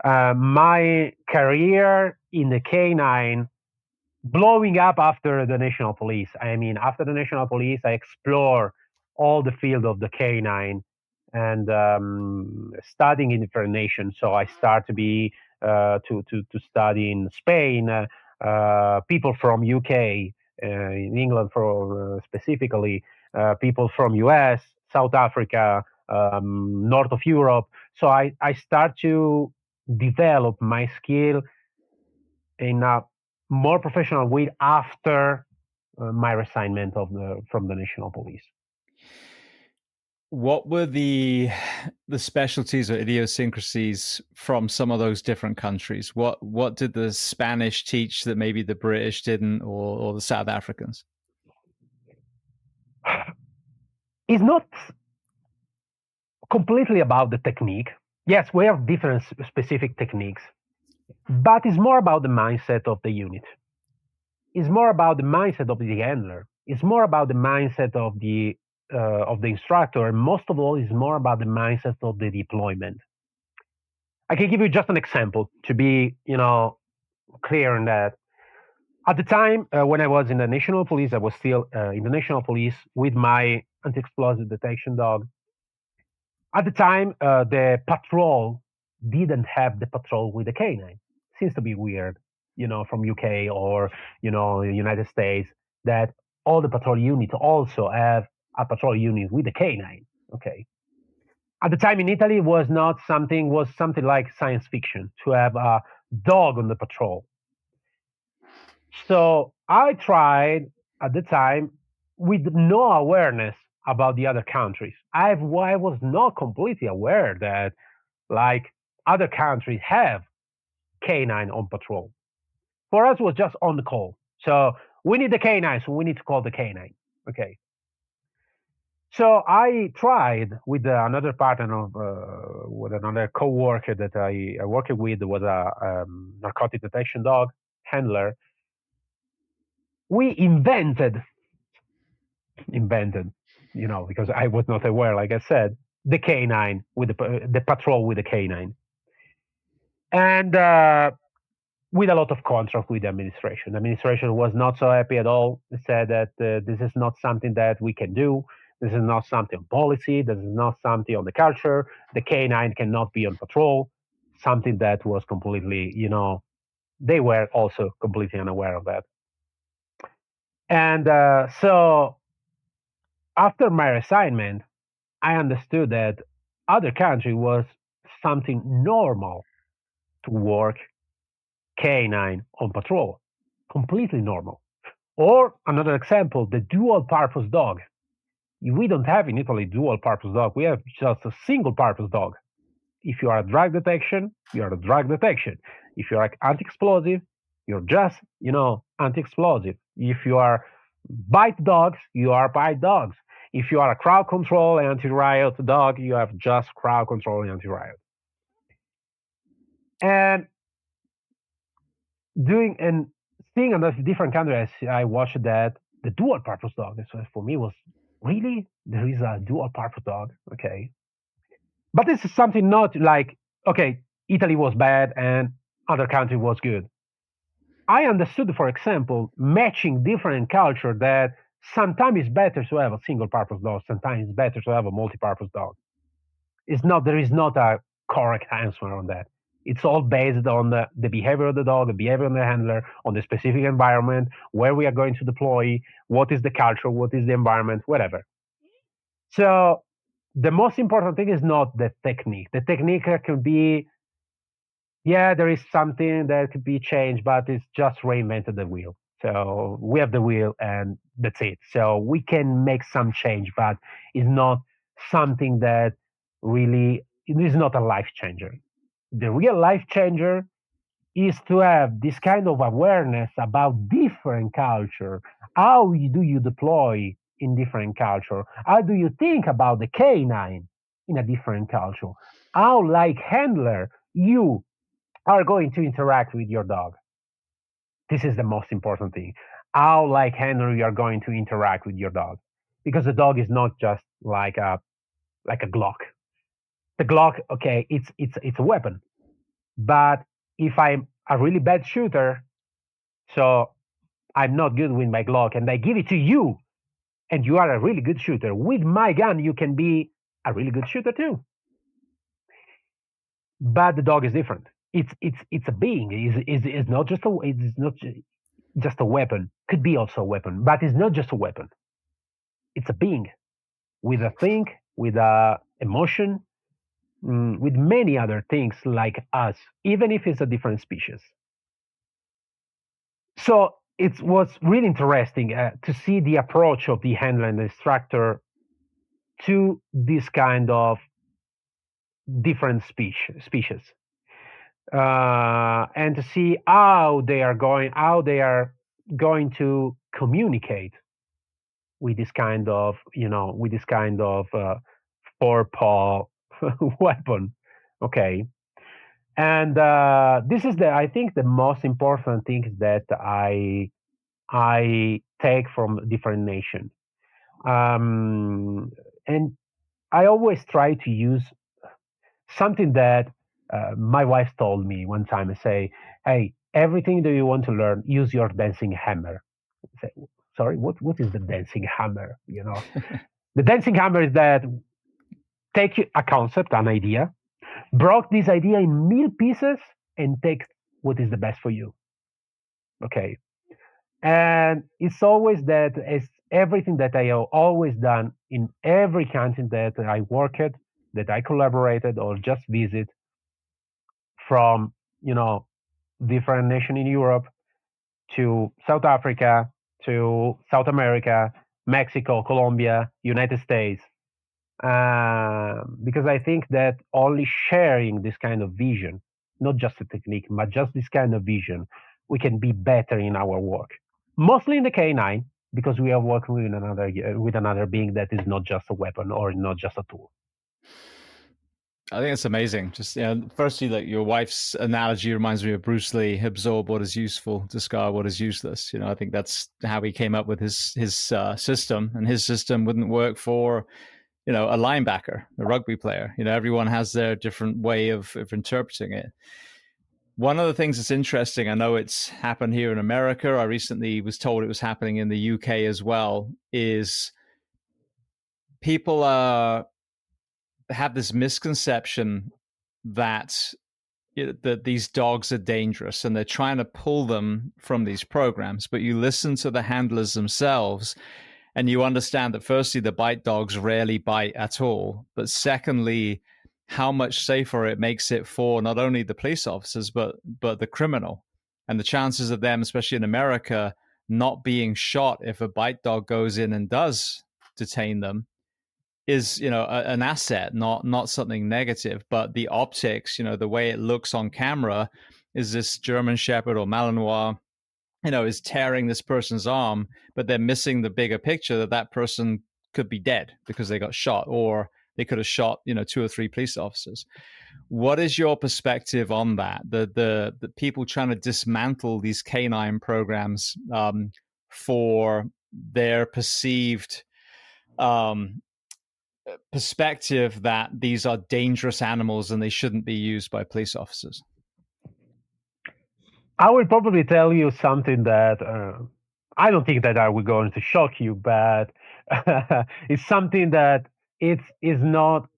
My career in the canine blowing up after the national police. I mean, after the national police, I explore all the field of the canine and studying in different nations. So I start to be to study in Spain, people from UK, in England, for specifically people from US, South Africa, north of Europe. So I start to develop my skill in a more professional way after my resignment from the national police. What were the specialties or idiosyncrasies from some of those different countries? What did the Spanish teach that maybe the British didn't, or the South Africans? It's not completely about the technique. Yes, we have different specific techniques, but it's more about the mindset of the unit. It's more about the mindset of the handler. It's more about the mindset of the instructor, and most of all, it's more about the mindset of the deployment. I can give you just an example to be, clear on that. At the time when I was in the national police, I was still in the national police with my anti-explosive detection dog. At the time, the patrol didn't have the patrol with the canine. Seems to be weird, from UK or United States, that all the patrol units also have a patrol unit with the canine. Okay, At the time in Italy was something like science fiction to have a dog on the patrol. So I tried at the time with no awareness about the other countries. I was not completely aware that like other countries have canine on patrol. For us, it was just on the call. So we need the canine, so we need to call the canine. Okay. So I tried with another partner of with another co-worker that I worked with was a narcotic detection dog handler. We invented, because I was not aware, like I said, the canine with the patrol with the canine, and with a lot of contrast with the administration. The administration was not so happy at all. They said that this is not something that we can do. This is not something on policy. This is not something on the culture. The canine cannot be on patrol. Something that was completely, they were also completely unaware of that. And so after my assignment, I understood that other country was something normal to work canine on patrol, completely normal. Or another example, the dual purpose dog. We don't have in Italy dual purpose dog. We have just a single purpose dog. If you are a drug detection, you are a drug detection. If you are anti-explosive, you're just, anti-explosive. If you are bite dogs, you are bite dogs. If you are a crowd control anti-riot dog, you have just crowd control anti-riot. And doing and seeing another different countries, I watched that the dual purpose dog. So for me was really there is a dual purpose dog. Okay, but this is something not like okay, Italy was bad and other country was good. I understood, for example, matching different culture that sometimes it's better to have a single purpose dog, sometimes it's better to have a multi-purpose dog. There is not a correct answer on that. It's all based on the behavior of the dog, the behavior of the handler, on the specific environment, where we are going to deploy, what is the culture, what is the environment, whatever. So the most important thing is not the technique. The technique can be, yeah, there is something that could be changed, but it's just reinvented the wheel. So we have the wheel and that's it. So we can make some change, but it's not something that really, it is not a life changer. The real life changer is to have this kind of awareness about different culture. How do you deploy in different culture? How do you think about the canine in a different culture? How, like handler, you are going to interact with your dog. This is the most important thing. How, like handler, you are going to interact with your dog, because the dog is not just like a Glock. The Glock, okay, it's a weapon, but if I'm a really bad shooter, so I'm not good with my Glock, and I give it to you, and you are a really good shooter. With my gun, you can be a really good shooter too. But the dog is different. It's a being. It's not just a it's not just a weapon. Could be also a weapon, but it's not just a weapon. It's a being with a thing, with a emotion, with many other things like us, even if it's a different species. So it was really interesting to see the approach of the handler and the instructor to this kind of different species, and to see how they are going to communicate with this kind of, four paw weapon. Okay, and this is I think the most important thing that I take from different nations. And I always try to use something that my wife told me one time. I say, "Hey, everything that you want to learn, use your dancing hammer." I say, "Sorry, what is the dancing hammer?" The dancing hammer is that take a concept, an idea, broke this idea in mil pieces, and take what is the best for you. Okay, and it's always that it's everything that I have always done in every country that I worked. that I collaborated or just visit from, you know, different nations in Europe to South Africa to South America, Mexico, Colombia, United States. Because I think that only sharing this kind of vision, not just a technique, but just this kind of vision, we can be better in our work. Mostly in the canine, because we are working with another being that is not just a weapon or not just a tool. I think it's amazing. Just firstly, like your wife's analogy reminds me of Bruce Lee: absorb what is useful, discard what is useless. I think that's how he came up with his system, and his system wouldn't work for a linebacker, a rugby player. Everyone has their different way of interpreting it. One of the things that's interesting, I know it's happened here in America. I recently was told it was happening in the UK as well. Is people have this misconception that that these dogs are dangerous and they're trying to pull them from these programs. But you listen to the handlers themselves and you understand that firstly, the bite dogs rarely bite at all. But secondly, how much safer it makes it for not only the police officers, but the criminal. And the chances of them, especially in America, not being shot if a bite dog goes in and does detain them is an asset, not something negative. But the optics, the way it looks on camera, is this German Shepherd or Malinois is tearing this person's arm, but they're missing the bigger picture that that person could be dead because they got shot, or they could have shot 2 or 3 police officers. What is your perspective on that? The people trying to dismantle these canine programs for their perceived perspective that these are dangerous animals and they shouldn't be used by police officers? I will probably tell you something that I don't think that I will going to shock you, but it's something that is not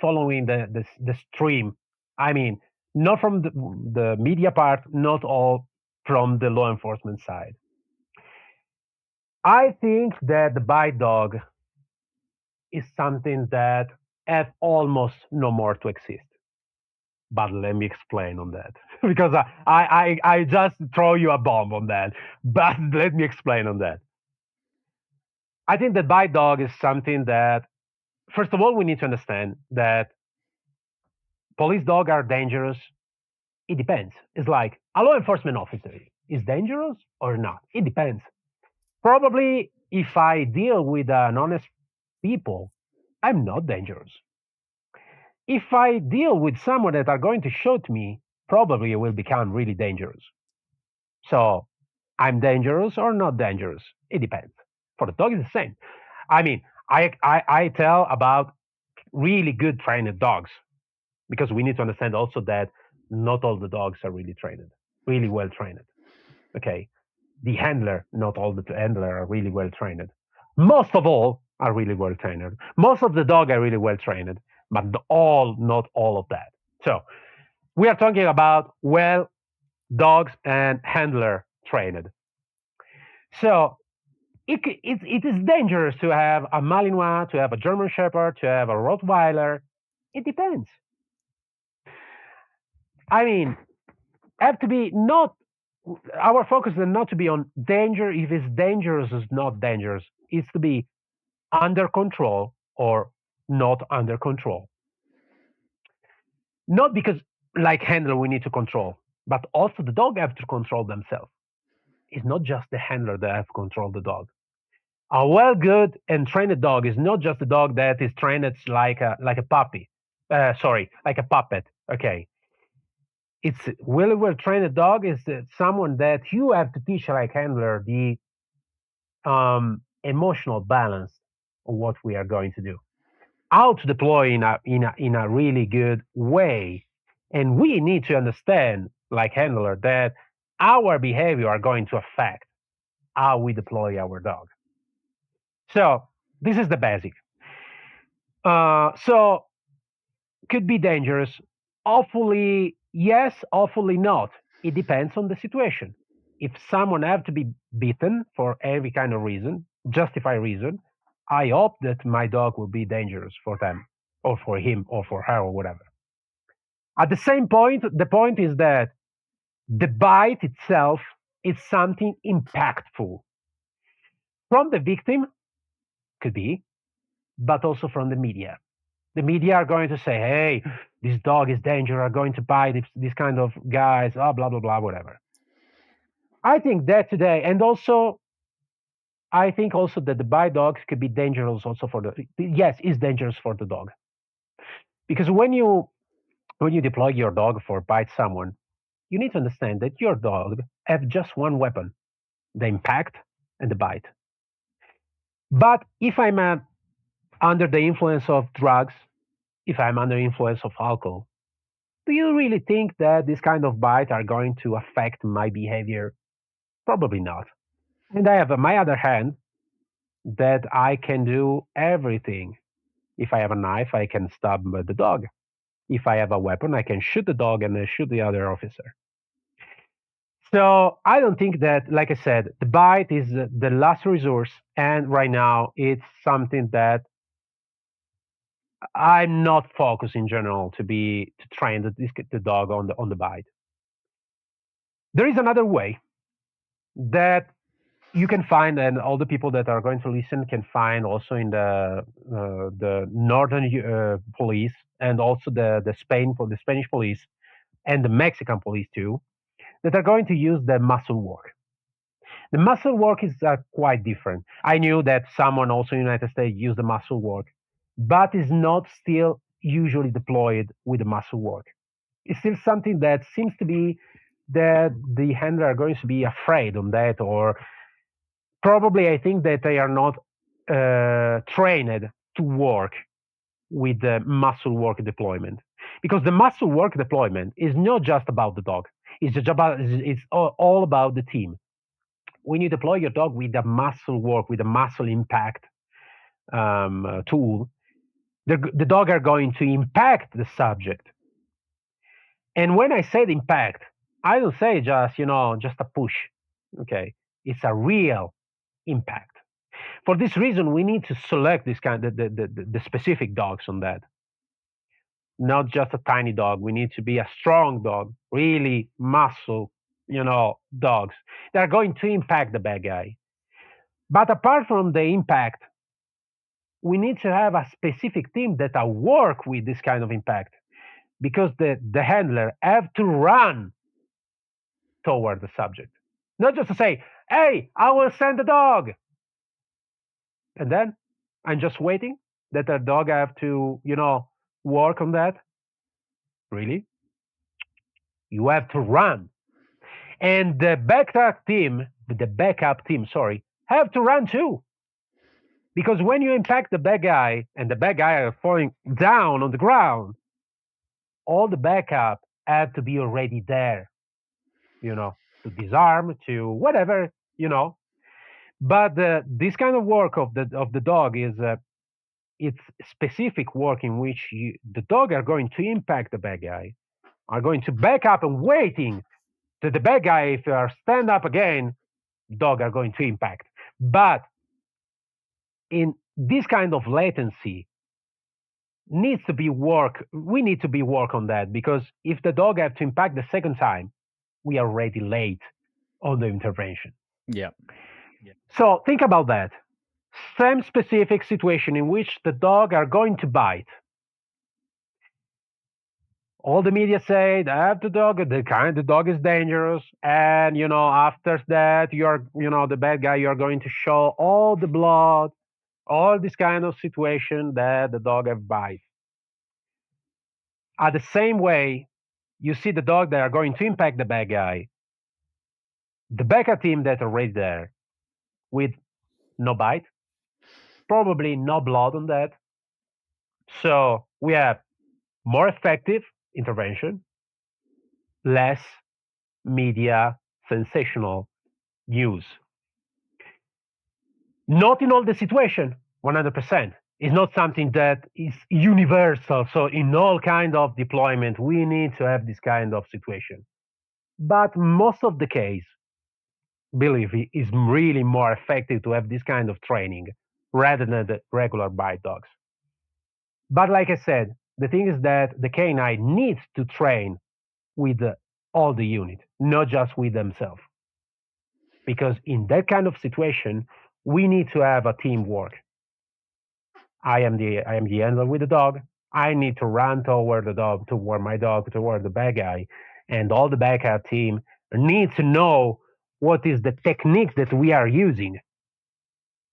following the stream. I mean, not from the media part, not all from the law enforcement side. I think that the bite dog is something that has almost no more to exist. But let me explain on that because I just throw you a bomb on that. But let me explain on that. I think that bite dog is something that, first of all, we need to understand that police dogs are dangerous. It depends. It's like a law enforcement officer is dangerous or not. It depends. Probably if I deal with an honest people, I'm not dangerous. If I deal with someone that are going to shoot me, probably it will become really dangerous. So I'm dangerous or not dangerous? It depends. For the dog, it's the same. I mean, I tell about really good trained dogs because we need to understand also that not all the dogs are really trained, really well trained. Okay. The handler, not all the handler are really well trained. Most of all are really well trained. Most of the dog are really well trained, but not all of that. So we are talking about well dogs and handler trained. So it is dangerous to have a Malinois, to have a German Shepherd, to have a Rottweiler. It depends. I mean, have to be not our focus is not to be on danger if it's dangerous or not dangerous. It's to be under control or not under control. Not because like handler we need to control, but also the dog have to control themselves. It's not just the handler that have to control the dog. A well good and trained dog is not just a dog that is trained like a puppy. Like a puppet. Okay. It's really well trained dog is someone that you have to teach like handler the emotional balance of what we are going to do, how to deploy in a really good way, and we need to understand like handler that our behavior are going to affect how we deploy our dog. So this is the basic. So could be dangerous. Awfully yes, awfully not. It depends on the situation. If someone have to be beaten for every kind of reason, justified reason, I hope that my dog will be dangerous for them. or for him or for her or whatever. At the same point, the point is that the bite itself is something impactful from the victim, could be, but also from the media. The media are going to say, hey, this dog is dangerous, are going to bite this kind of guys, blah, blah, blah, whatever. I think that today, and also, I think also that the bite dogs could be dangerous also for the, yes, is dangerous for the dog. Because when you deploy your dog for bite someone, you need to understand that your dog have just one weapon, the impact and the bite. But if I'm under the influence of drugs, if I'm under influence of alcohol, do you really think that this kind of bite are going to affect my behavior? Probably not. And I have on my other hand that I can do everything. If I have a knife, I can stab the dog. If I have a weapon, I can shoot the dog and shoot the other officer. So I don't think that, like I said, the bite is the last resource, and right now it's something that I'm not focused in general to train the dog on the bite. There is another way that you can find, and all the people that are going to listen can find also in the northern police, and also the Spanish police and the Mexican police too, that are going to use the muscle work. The muscle work is quite different. I knew that someone also in the United States used the muscle work, but is not still usually deployed with the muscle work. It's still something that seems to be that the handler are going to be afraid on that, or probably I think that they are not trained to work with the muscle work deployment, because the muscle work deployment is not just about the dog. It's all about the team. When you deploy your dog with the muscle work, with the muscle impact tool, the dog are going to impact the subject. And when I said impact, I don't say just a push. Okay, it's a real impact. For this reason, we need to select this kind of the specific dogs on that. Not just a tiny dog. We need to be a strong dog, really muscle, dogs that are going to impact the bad guy. But apart from the impact, we need to have a specific team that will work with this kind of impact, because the handler have to run toward the subject, not just to say, "Hey, I will send the dog," and then I'm just waiting that the dog have to work on that. Really, you have to run, and the backup team, sorry, have to run too. Because when you impact the bad guy and the bad guy are falling down on the ground, all the backup have to be already there, to disarm, to whatever, But this kind of work of the dog is it's specific work in which the dog are going to impact the bad guy, are going to back up and waiting to the bad guy. If you are stand up again, dog are going to impact. But in this kind of latency needs to be work. We need to be work on that, because if the dog have to impact the second time, we are already late on the intervention. Yeah. So think about that. Same specific situation in which the dog are going to bite. All the media say that the dog is dangerous, and after that you're the bad guy. You're going to show all the blood, all this kind of situation that the dog have bite. At the same way, you see the dog that are going to impact the bad guy, the backup team that are right there with no bite, probably no blood on that. So we have more effective intervention, less media sensational news. Not in all the situation, 100%. It's not something that is universal. So in all kind of deployment, we need to have this kind of situation. But most of the case, believe me, is really more effective to have this kind of training rather than the regular bite dogs. But like I said, the thing is that the canine needs to train with all the unit, not just with themselves. Because in that kind of situation, we need to have a teamwork. I am the handler with the dog. I need to run toward the dog, toward my dog, toward the bad guy, and all the backup team needs to know what is the techniques that we are using,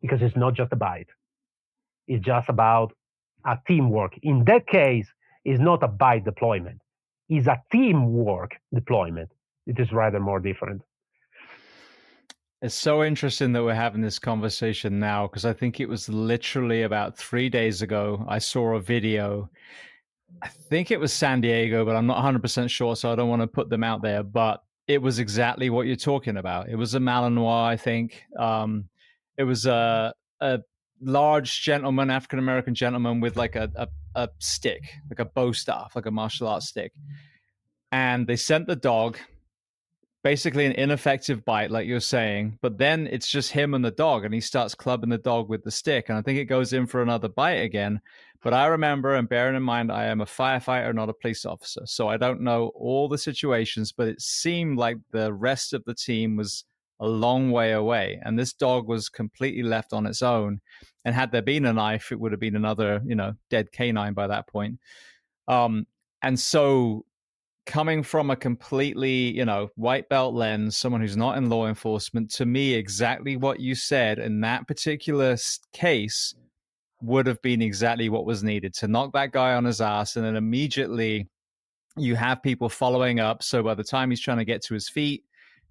because it's not just a bite. It's just about a teamwork. In that case, it's not a bite deployment. It's a teamwork deployment. It is rather more different. It's so interesting that we're having this conversation now because I think it was literally about 3 days ago. I saw a video. I think it was San Diego, but I'm not 100% sure, so I don't want to put them out there. But it was exactly what you're talking about. It was a Malinois, I think. It was a large gentleman, African American gentleman, with like a stick, like a bow staff, like a martial arts stick. And they sent the dog, basically an ineffective bite, like you're saying, but then it's just him and the dog, and he starts clubbing the dog with the stick, and I think it goes in for another bite again. But I remember, and bearing in mind, I am a firefighter, not a police officer, so I don't know all the situations, but it seemed like the rest of the team was a long way away, and this dog was completely left on its own. And had there been a knife, it would have been another, dead canine by that point. And so coming from a completely, white belt lens, someone who's not in law enforcement, to me, exactly what you said in that particular case would have been exactly what was needed to knock that guy on his ass. And then immediately you have people following up. So by the time he's trying to get to his feet,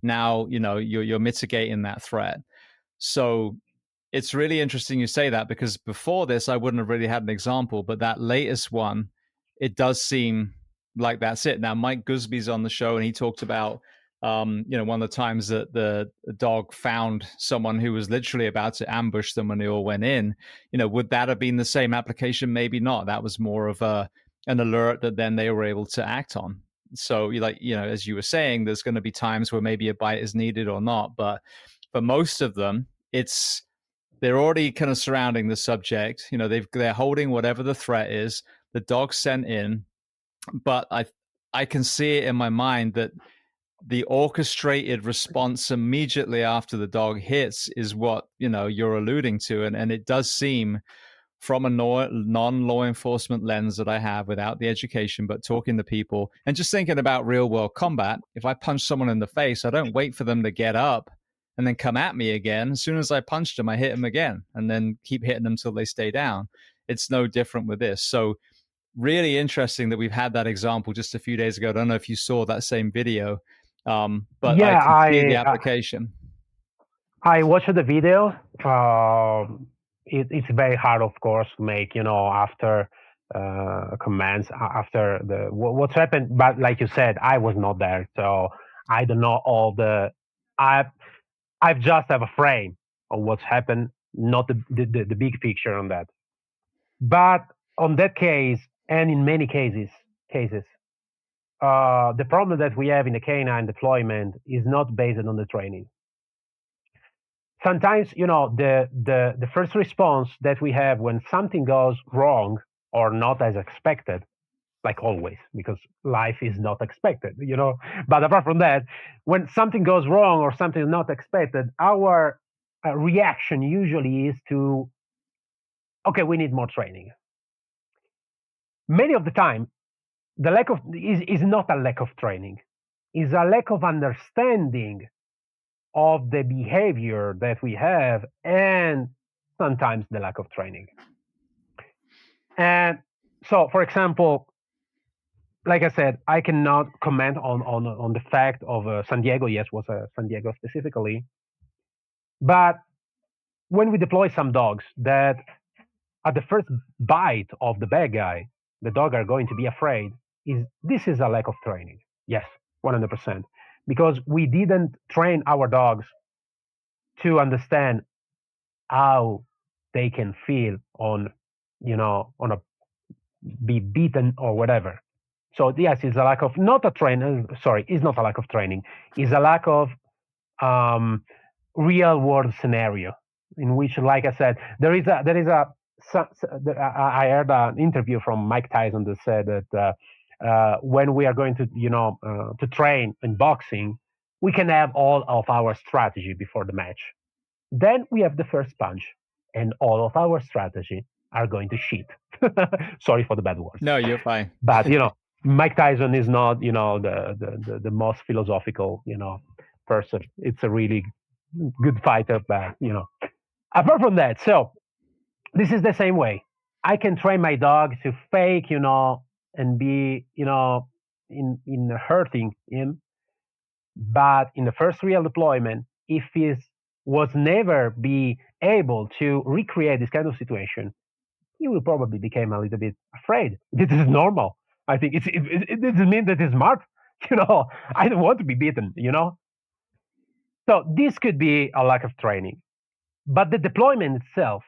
now, you're mitigating that threat. So it's really interesting you say that, because before this, I wouldn't have really had an example, but that latest one, it does seem like that's it. Now, Mike Gusby's on the show, and he talked about, one of the times that the dog found someone who was literally about to ambush them when they all went in. Would that have been the same application? Maybe not. That was more of an alert that then they were able to act on. So, as you were saying, there's going to be times where maybe a bite is needed or not. But for most of them, they're already kind of surrounding the subject. They're holding whatever the threat is. The dog's sent in, but I can see it in my mind that the orchestrated response immediately after the dog hits is what you're alluding to, and it does seem, from a non-law enforcement lens that I have without the education, but talking to people and just thinking about real world combat, if I punch someone in the face, I don't wait for them to get up and then come at me again. As soon as I punched them, I hit them again and then keep hitting them till they stay down. It's no different with this. So really interesting that we've had that example just a few days ago. I don't know if you saw that same video, but Yeah, I can see the application. I watched the video. It's very hard, of course, to make, after commands, after what's happened. But like you said, I was not there, so I don't know all the. I've just have a frame of what's happened, not the big picture on that. But on that case, and in many cases, the problem that we have in the canine deployment is not based on the training. Sometimes, the first response that we have when something goes wrong or not as expected, like always, because life is not expected, But apart from that, when something goes wrong or something is not expected, our reaction usually is to, okay, we need more training. Many of the time, the lack of is not a lack of training, is a lack of understanding of the behavior that we have, and sometimes the lack of training. And so, for example, like I said, I cannot comment on the fact of San Diego. Yes, was San Diego specifically. But when we deploy some dogs that at the first bite of the bad guy, the dog are going to be afraid, this is a lack of training. Yes, 100%. Because we didn't train our dogs to understand how they can feel on a be beaten or whatever. So yes, it's a lack of it's not a lack of training. It's a lack of real world scenario in which, like I said, there is a I heard an interview from Mike Tyson that said that when we are going to, to train in boxing, we can have all of our strategy before the match. Then we have the first punch, and all of our strategy are going to shit. Sorry for the bad words. No, you're fine. But Mike Tyson is not, the most philosophical, person. It's a really good fighter, but apart from that, so this is the same way. I can train my dog to fake, and be, in hurting him. But in the first real deployment, if he was never be able to recreate this kind of situation, he will probably become a little bit afraid. This is normal. I think it doesn't mean that he's smart. I don't want to be beaten. So this could be a lack of training, but the deployment itself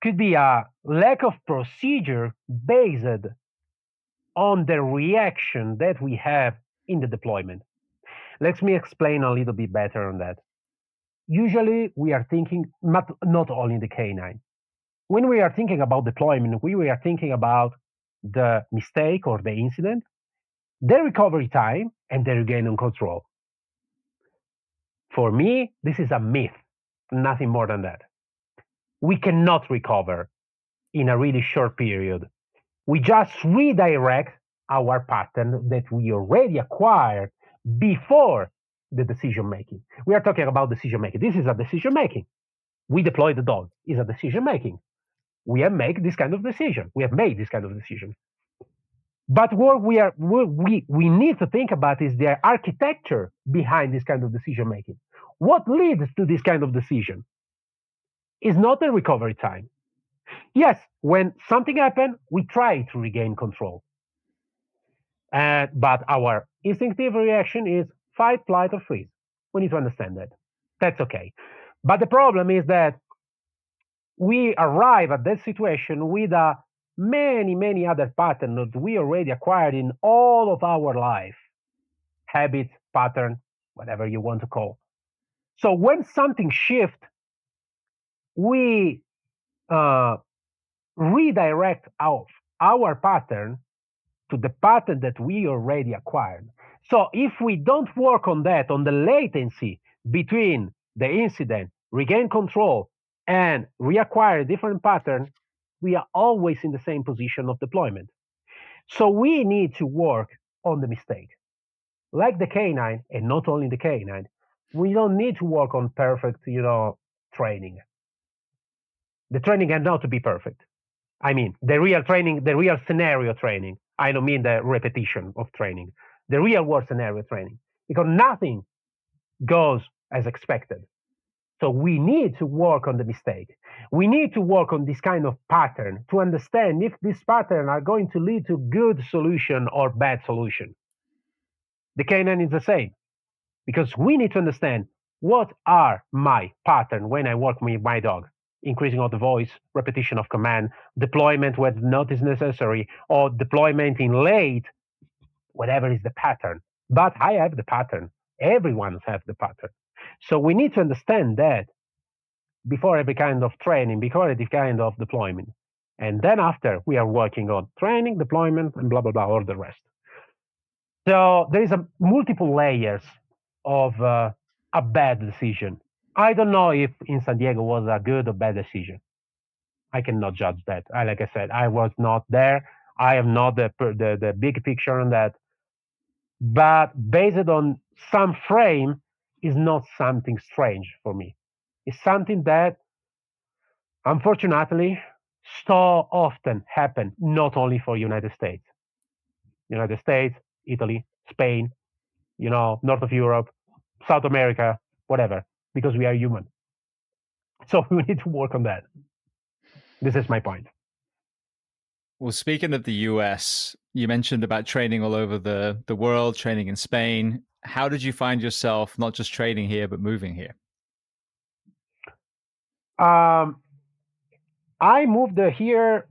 could be a lack of procedure based on the reaction that we have in the deployment. Let me explain a little bit better on that. Usually we are thinking, not only in the canine, when we are thinking about deployment, we are thinking about the mistake or the incident, the recovery time, and the regain on control. For me, this is a myth, nothing more than that. We cannot recover in a really short period. We just redirect our pattern that we already acquired before the decision making. We are talking about decision making. This is a decision making. We deploy the dog. Is a decision making. We have made this kind of decision. But what we need to think about is the architecture behind this kind of decision making. What leads to this kind of decision? Is not the recovery time. Yes, when something happens, we try to regain control. But our instinctive reaction is fight, flight, or freeze. We need to understand that. That's okay. But the problem is that we arrive at that situation with many other patterns that we already acquired in all of our life. Habits, pattern, whatever you want to call. So when something shifts, we redirect our pattern to the pattern that we already acquired. So if we don't work on that, on the latency between the incident, regain control, and reacquire a different pattern, we are always in the same position of deployment. So we need to work on the mistake. Like the canine, and not only the canine, we don't need to work on perfect, training. The training has not to be perfect. I mean, the real training, the real scenario training. I don't mean the repetition of training. The real world scenario training. Because nothing goes as expected. So we need to work on the mistake. We need to work on this kind of pattern to understand if this pattern are going to lead to good solution or bad solution. The canine is the same. Because we need to understand what are my pattern when I work with my dog. Increasing of the voice, repetition of command, deployment when not is necessary, or deployment in late, whatever is the pattern. But I have the pattern. Everyone has the pattern. So we need to understand that before every kind of training, before every kind of deployment. And then after, we are working on training, deployment, and blah, blah, blah, all the rest. So there is multiple layers of a bad decision. I don't know if in San Diego was a good or bad decision. I cannot judge that. Like I said, I was not there. I have not the big picture on that. But based on some frame, is not something strange for me. It's something that, unfortunately, so often happen, not only for United States, Italy, Spain, North of Europe, South America, whatever, because we are human. So we need to work on that. This is my point. Well, speaking of the US, you mentioned about training all over the world, training in Spain. How did you find yourself not just training here, but moving here? I moved here.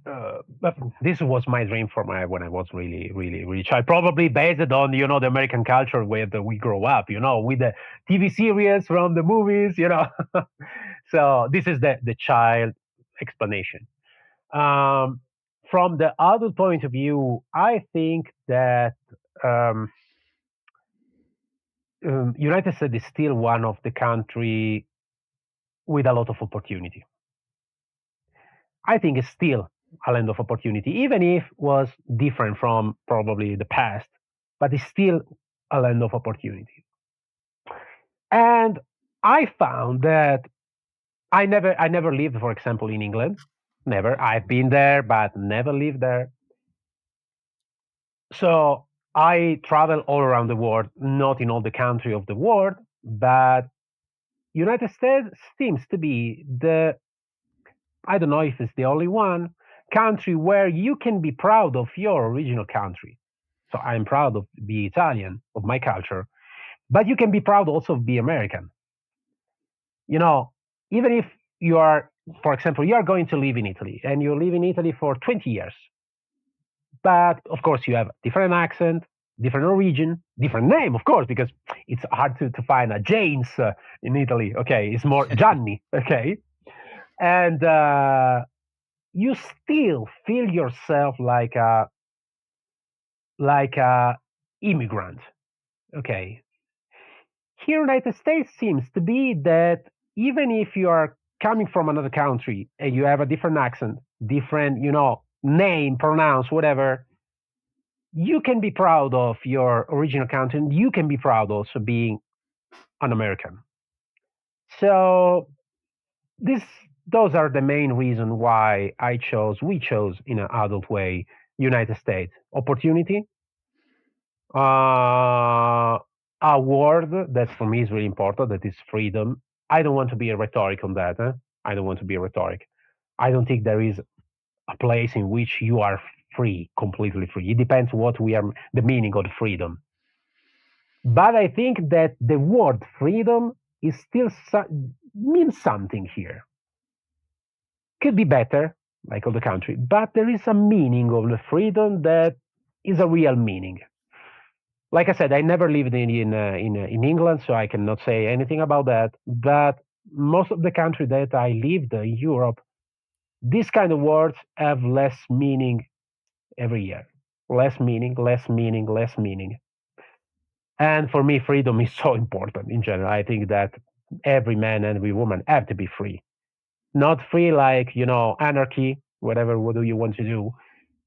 This was my dream when I was really child. Probably based on the American culture where we grow up. With the TV series from the movies. So this is the child explanation. From the adult point of view, I think that um, United States is still one of the country with a lot of opportunity. I think it's still a land of opportunity, even if was different from probably the past, but it's still a land of opportunity. And I found that I never lived, for example, in England. Never. I've been there, but never lived there. So I travel all around the world, not in all the country of the world, but United States seems to be the, I don't know if it's the only one, country where you can be proud of your original country. So I'm proud of being Italian, of my culture, but you can be proud also of being American. You know, even if you are, for example, you are going to live in Italy and you live in Italy for 20 years, but of course you have different accent, different origin, different name, of course, because it's hard to find a James in Italy. Okay, it's more Gianni. Okay, and you still feel yourself like a immigrant. Okay, here in the United States seems to be that even if you are coming from another country and you have a different accent, different, name, pronounce, whatever, you can be proud of your original country and you can be proud also being an American. So this those are the main reason why we chose in an adult way United States. Opportunity, uh, a word that for me is really important, that is freedom. I don't want to be a rhetoric on that. I don't want to be a rhetoric. I don't think there is a place in which you are free, completely free. It depends what we are, the meaning of freedom. But I think that the word freedom is still means something here. Could be better, like all the country, but there is a meaning of the freedom that is a real meaning. Like I said, I never lived in England, so I cannot say anything about that. But most of the country that I lived in Europe, these kind of words have less meaning every year. Less meaning, less meaning, less meaning. And for me, freedom is so important in general. I think that every man and every woman have to be free. Not free like, anarchy, whatever what do you want to do,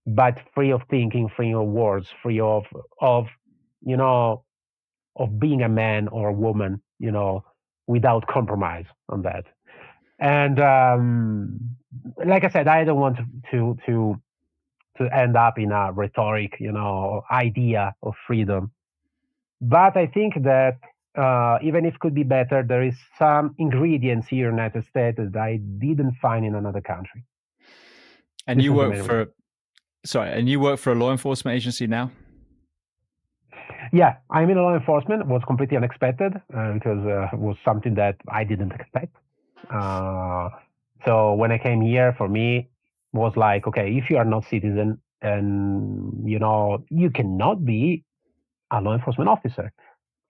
but free of thinking, free of words, free of you know, of being a man or a woman, without compromise on that. And like I said, I don't want to end up in a rhetoric, idea of freedom. But I think that even if it could be better, there is some ingredients here in the United States that I didn't find in another country. And This you is the work main for, reason. and you work for a law enforcement agency now? Yeah, I'm in law enforcement. It was completely unexpected because it was something that I didn't expect. So when I came here, for me, was like, okay, if you are not citizen and you cannot be a law enforcement officer.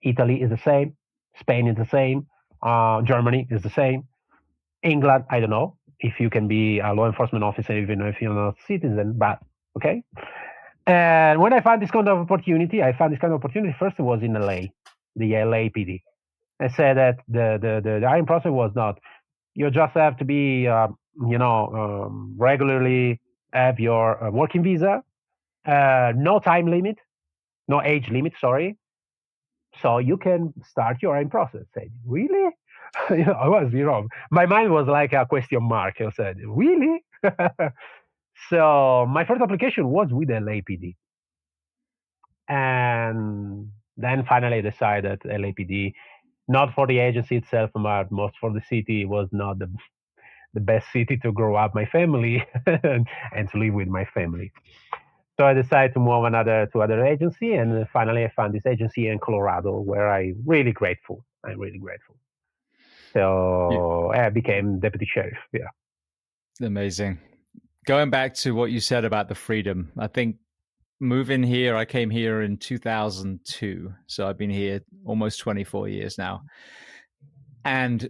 Italy is the same, Spain is the same, Germany is the same, England, I don't know if you can be a law enforcement officer even if you're not a citizen, but okay. And when I found this kind of opportunity, first it was in LA, the LAPD. I said that the hiring process was not, you just have to be, regularly have your working visa, no time limit, no age limit, sorry. So you can start your own process. I said, really? I was wrong. My mind was like a question mark. I said, really? So my first application was with LAPD. And then finally I decided LAPD, not for the agency itself, but most for the city, was not the best city to grow up my family and to live with my family. So I decided to move to other agency, and finally I found this agency in Colorado, where I'm really grateful. I'm really grateful. So I became deputy sheriff. Yeah. Amazing. Going back to what you said about the freedom, I think moving here, I came here in 2002. So I've been here almost 24 years now. And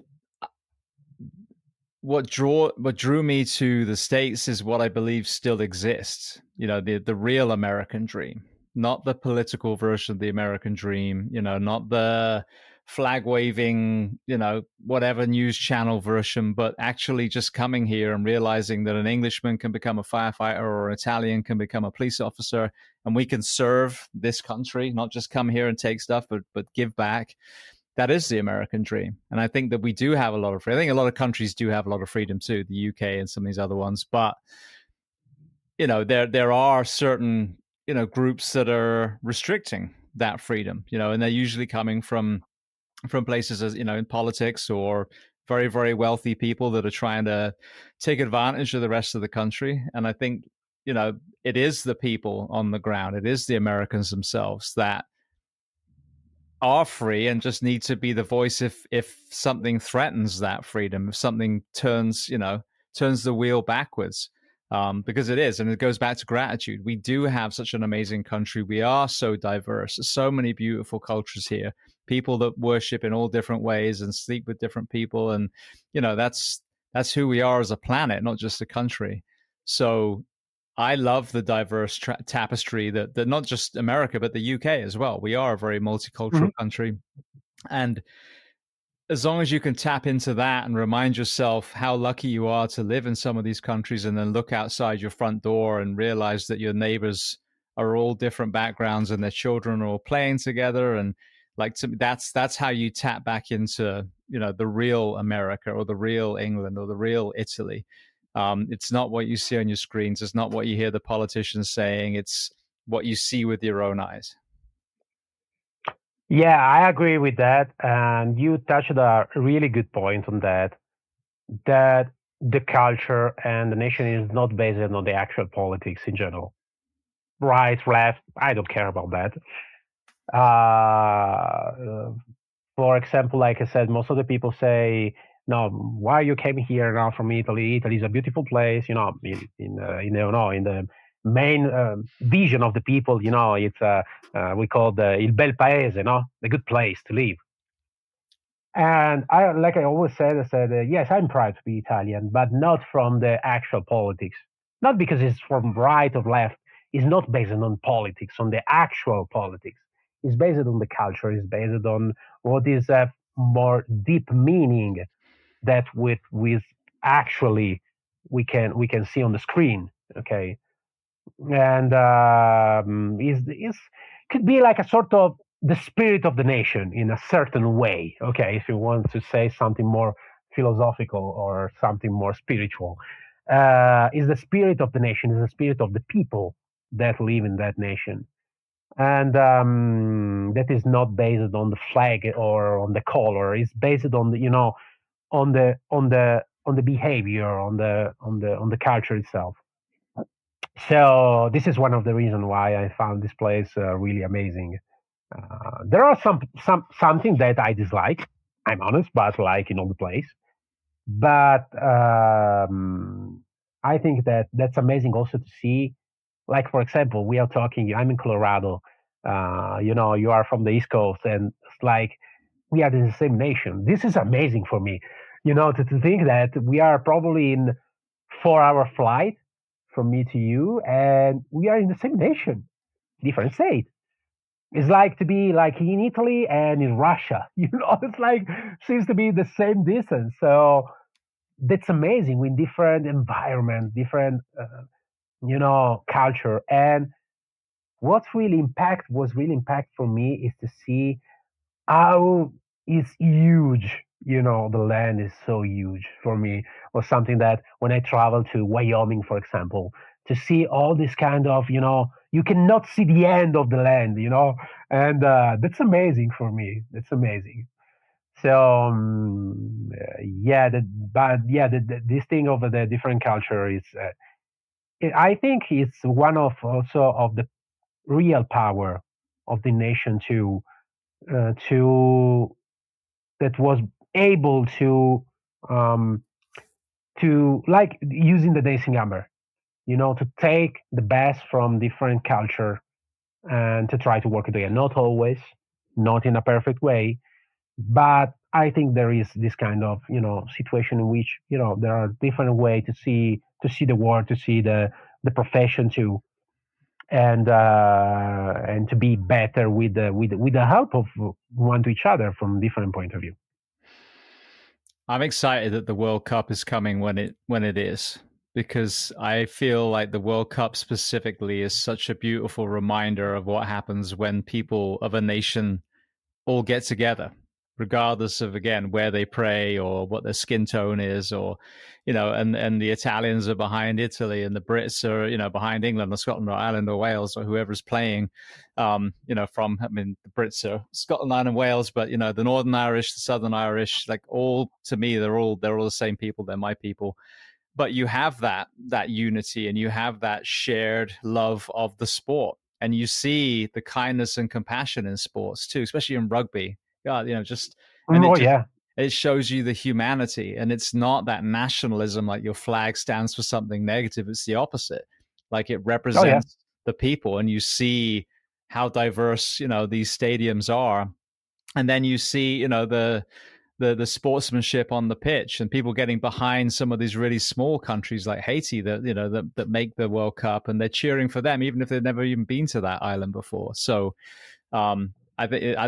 what drew me to the States is what I believe still exists. You know, the real American dream, not the political version of the American dream. You know, not the flag waving, you know, whatever news channel version, but actually just coming here and realizing that an Englishman can become a firefighter or an Italian can become a police officer, and we can serve this country, not just come here and take stuff, but give back. That is the American dream. And I think that we do have a lot of freedom. I think a lot of countries do have a lot of freedom too, the UK and some of these other ones. But, you know, there are certain, you know, groups that are restricting that freedom, you know, and they're usually coming from places as, you know, in politics or very, very wealthy people that are trying to take advantage of the rest of the country. And I think, you know, it is the people on the ground, it is the Americans themselves that are free and just need to be the voice if something threatens that freedom, if something turns, you know, turns the wheel backwards. Because it is, and it goes back to gratitude. We do have such an amazing country. We are so diverse. There's so many beautiful cultures here. People that worship in all different ways and sleep with different people, and you know that's who we are as a planet, not just a country. So I love the diverse tapestry that not just America but the UK as well. We are a very multicultural Mhm. country, and as long as you can tap into that and remind yourself how lucky you are to live in some of these countries, and then look outside your front door and realize that your neighbors are all different backgrounds and their children are all playing together, and like to, that's how you tap back into, you know, the real America or the real England or the real Italy. It's not what you see on your screens. It's not what you hear the politicians saying. It's what you see with your own eyes. Yeah, I agree with that. And you touched a really good point on that, that the culture and the nation is not based on the actual politics in general. Right, left, I don't care about that. Uh, for example, like I said, most of the people say, "No, why you came here now from Italy? Italy is a beautiful place." You know, in you know, in the main vision of the people, you know, it's we call the il bel paese, no, the good place to live. And I, like I always said, I said, yes, I'm proud to be Italian, but not from the actual politics. Not because it's from right or left. It's not based on politics, on the actual politics. It's based on the culture. It's based on what is a more deep meaning that with actually we can see on the screen. Okay, and is could be like a sort of the spirit of the nation in a certain way. Okay, if you want to say something more philosophical or something more spiritual, is the spirit of the nation, is the spirit of the people that live in that nation, and that is not based on the flag or on the color. It's based on the, you know, on the behavior, on the culture itself. So this is one of the reasons why I found this place really amazing. There are something that I dislike. I'm honest, but like in all the place. But I think that that's amazing also to see. Like for example, we are talking. I'm in Colorado. You know, you are from the East Coast, and it's like we are in the same nation. This is amazing for me. You know, to think that we are probably in 4 hour flight from me to you, and we are in the same nation, different state. It's like to be like in Italy and in Russia. You know, it's like seems to be the same distance. So that's amazing with different environment, different you know, culture. And was really impact for me is to see how is huge. You know, the land is so huge for me. Was something that when I travel to Wyoming, for example, to see all this kind of, you know, you cannot see the end of the land, you know, and that's amazing for me. That's amazing. So yeah, but yeah, this thing of the different culture is, I think it's one of also of the real power of the nation to that was able um, to like using the dancing hammer, you know, to take the best from different culture and to try to work it together. Not always, not in a perfect way, But I think there is this kind of situation in which there are different ways to see the world, to see the profession too, and to be better with the help of one to each other from different point of view. I'm excited that the World Cup is coming when it is, because I feel like the World Cup specifically is such a beautiful reminder of what happens when people of a nation all get together, regardless of, again, where they pray or what their skin tone is, or and the Italians are behind Italy, and the Brits are behind England or Scotland or Ireland or Wales or whoever's playing. From, I mean, the Brits are Scotland, Ireland, and Wales, but the Northern Irish, the Southern Irish, like, all, to me, they're all the same people. They're my people. But you have that unity, and you have that shared love of the sport, and you see the kindness and compassion in sports too, especially in rugby. God, just and Oh yeah, it shows you the humanity, and it's not that nationalism, like your flag stands for something negative. It's the opposite. Like, it oh yeah, represents the people, and you see how diverse these stadiums are, and then you see the sportsmanship on the pitch, and people getting behind some of these really small countries like Haiti that make the World Cup, and they're cheering for them even if they've never even been to that island before. So I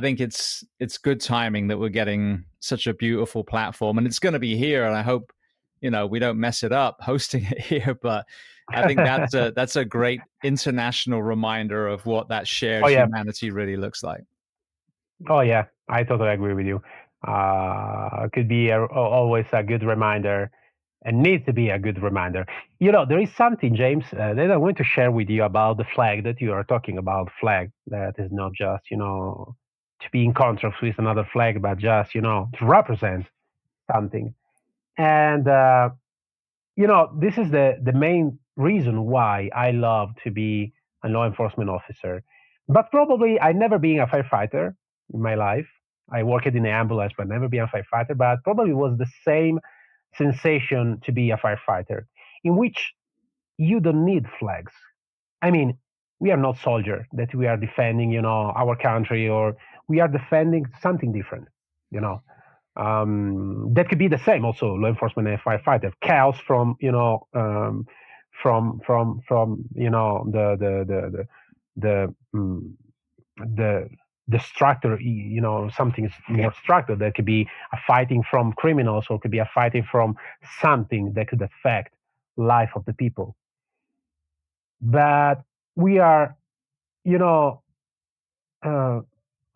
think it's good timing that we're getting such a beautiful platform, and it's going to be here, and I hope we don't mess it up hosting it here. But I think that's a great international reminder of what that shared oh yeah, humanity really looks like. oh yeah. I totally agree with you. Could be always a good reminder, and needs to be a good reminder. There is something, James, that I want to share with you about the flag that you are talking about. Flag that is not just to be in contrast with another flag, but just to represent something. And this is the main reason why I love to be a law enforcement officer. But probably I never been a firefighter in my life. I worked in the ambulance, but never been a firefighter. But probably was the same sensation to be a firefighter, in which you don't need flags. I mean, we are not soldiers that we are defending, our country, or we are defending something different, you know. That could be the same also, law enforcement and firefighter. Chaos from from the the the structure, something is more structured. That could be a fighting from criminals, or could be a fighting from something that could affect life of the people. But we are, you know, uh,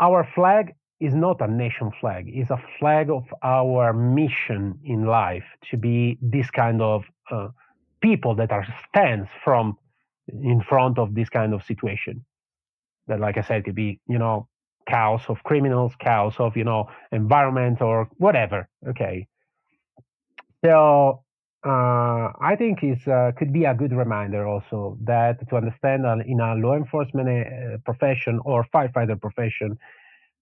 our flag is not a nation flag. It's a flag of our mission in life to be this kind of people that are stands from in front of this kind of situation. That, like I said, could be chaos of criminals, chaos of environment, or whatever. Okay, so I think it's could be a good reminder also that to understand in a law enforcement profession or firefighter profession,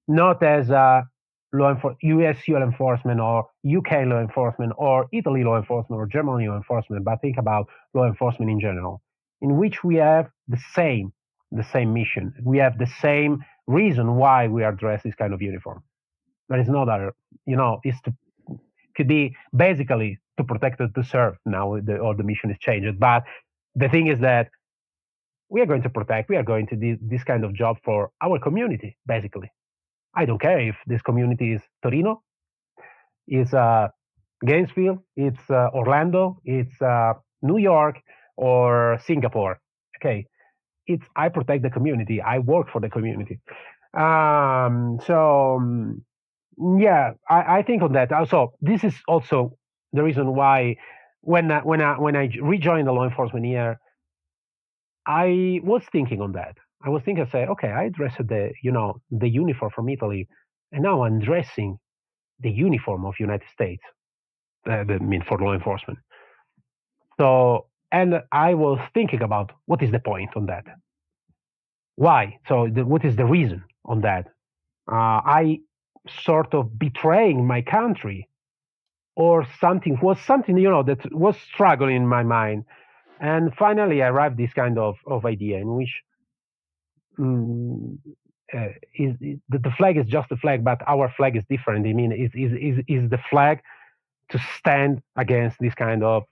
not as a US law enforcement or UK law enforcement or Italy law enforcement or Germany law enforcement, but think about law enforcement in general, in which we have the same mission. We have the same reason why we are dressed this kind of uniform. But it's not our, it's to could be basically to protect and to serve. Now the mission is changed, but the thing is that we are going to protect. We are going to do this kind of job for our community, basically. I don't care if this community is Torino, it's Gainesville, it's Orlando, it's New York, or Singapore. Okay, I protect the community. I work for the community. So yeah, I think on that. Also, this is also the reason why when I rejoined the law enforcement here, I was thinking on that. I was thinking, say, okay, I dressed the uniform from Italy, and now I'm dressing the uniform of United States. I mean, for law enforcement. So, and I was thinking about what is the point on that? Why? So, what is the reason on that? I sort of betraying my country, or something that was struggling in my mind, and finally I arrived this kind of idea in which the flag is just a flag, but our flag is different. I mean, is the flag to stand against this kind of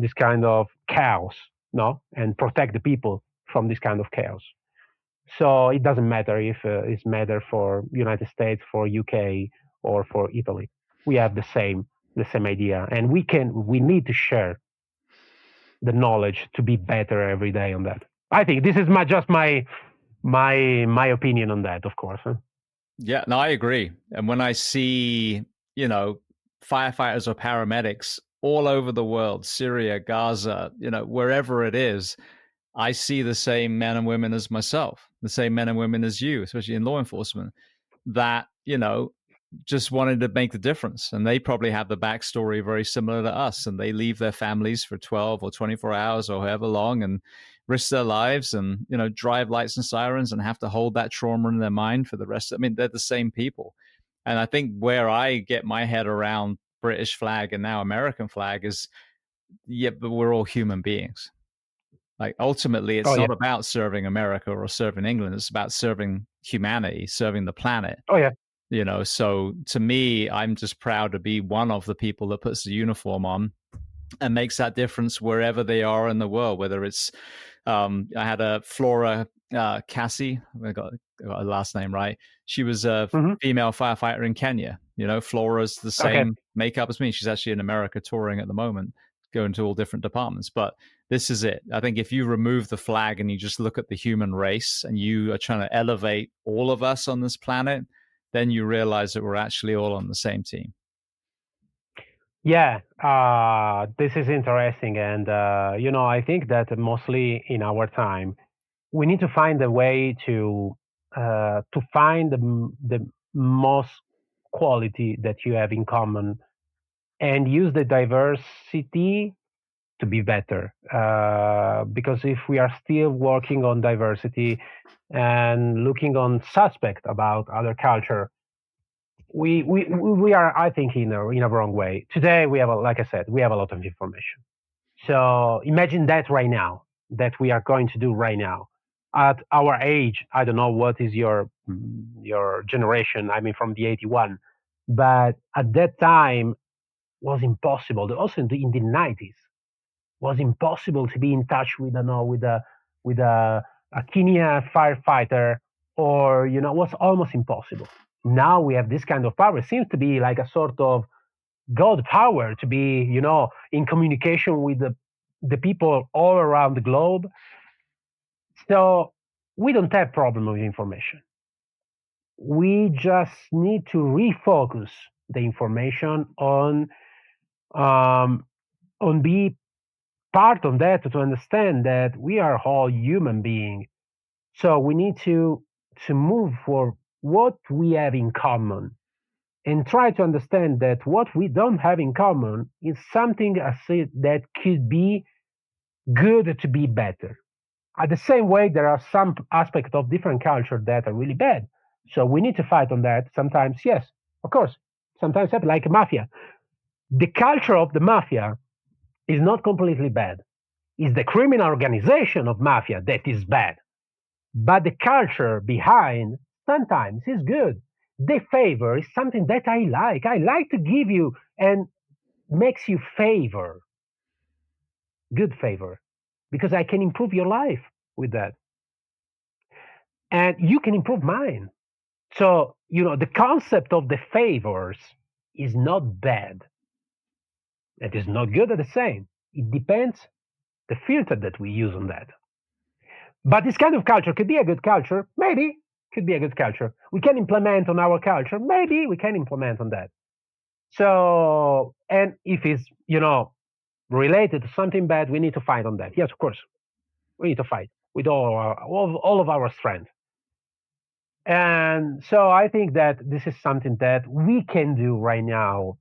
this kind of chaos, no, and protect the people from this kind of chaos. So it doesn't matter if it's matter for United States, for UK, or for Italy. We have the same idea, and we need to share the knowledge to be better every day on that. I think this is just my opinion on that, of course. Huh? Yeah, no, I agree. And when I see, firefighters or paramedics all over the world, Syria, Gaza, wherever it is, I see the same men and women as myself, the same men and women as you, especially in law enforcement, that, just wanted to make the difference. And they probably have the backstory very similar to us. And they leave their families for 12 or 24 hours or however long and risk their lives and, drive lights and sirens and have to hold that trauma in their mind for the rest. I mean, they're the same people. And I think where I get my head around British flag and now American flag is, yeah, but we're all human beings. Like ultimately, it's not about serving America or serving England. It's about serving humanity, serving the planet. Oh yeah. So to me, I'm just proud to be one of the people that puts the uniform on and makes that difference wherever they are in the world. Whether it's, I had a Flora Cassie, I got her last name right. She was a female firefighter in Kenya. Flora's the same makeup as me. She's actually in America touring at the moment, going to all different departments. But this is it. I think if you remove the flag and you just look at the human race and you are trying to elevate all of us on this planet, then you realize that we're actually all on the same team. Yeah, this is interesting. And, I think that mostly in our time, we need to find a way to find the most quality that you have in common and use the diversity to be better. Because if we are still working on diversity and looking on suspect about other culture, we are, I think, in a wrong way. Today we have, like I said, we have a lot of information. So imagine that right now, that we are going to do right now. At our age, I don't know what is your generation. I mean, from the 81, but at that time was impossible. Also in the 90s, was impossible to be in touch with, with a Kenya firefighter, or was almost impossible. Now we have this kind of power. It seems to be like a sort of God power to be, in communication with the people all around the globe. So we don't have problem with information. We just need to refocus the information on be part of that, to understand that we are all human beings. So we need to move for what we have in common and try to understand that what we don't have in common is something that could be good to be better. At the same way, there are some aspects of different culture that are really bad. So we need to fight on that. Sometimes, yes, of course. Sometimes, like Mafia. The culture of the Mafia is not completely bad. It's the criminal organization of Mafia that is bad. But the culture behind sometimes is good. The favor is something that I like. I like to give you and makes you favor, good favor, because I can improve your life with that. And you can improve mine. So, the concept of the favors is not bad. It is not good at the same. It depends the filter that we use on that. But this kind of culture could be a good culture. Maybe could be a good culture. We can implement on our culture. Maybe we can implement on that. So, and if it's, related to something bad, we need to fight on that. Yes, of course. We need to fight with all of our strength. And so I think that this is something that we can do right now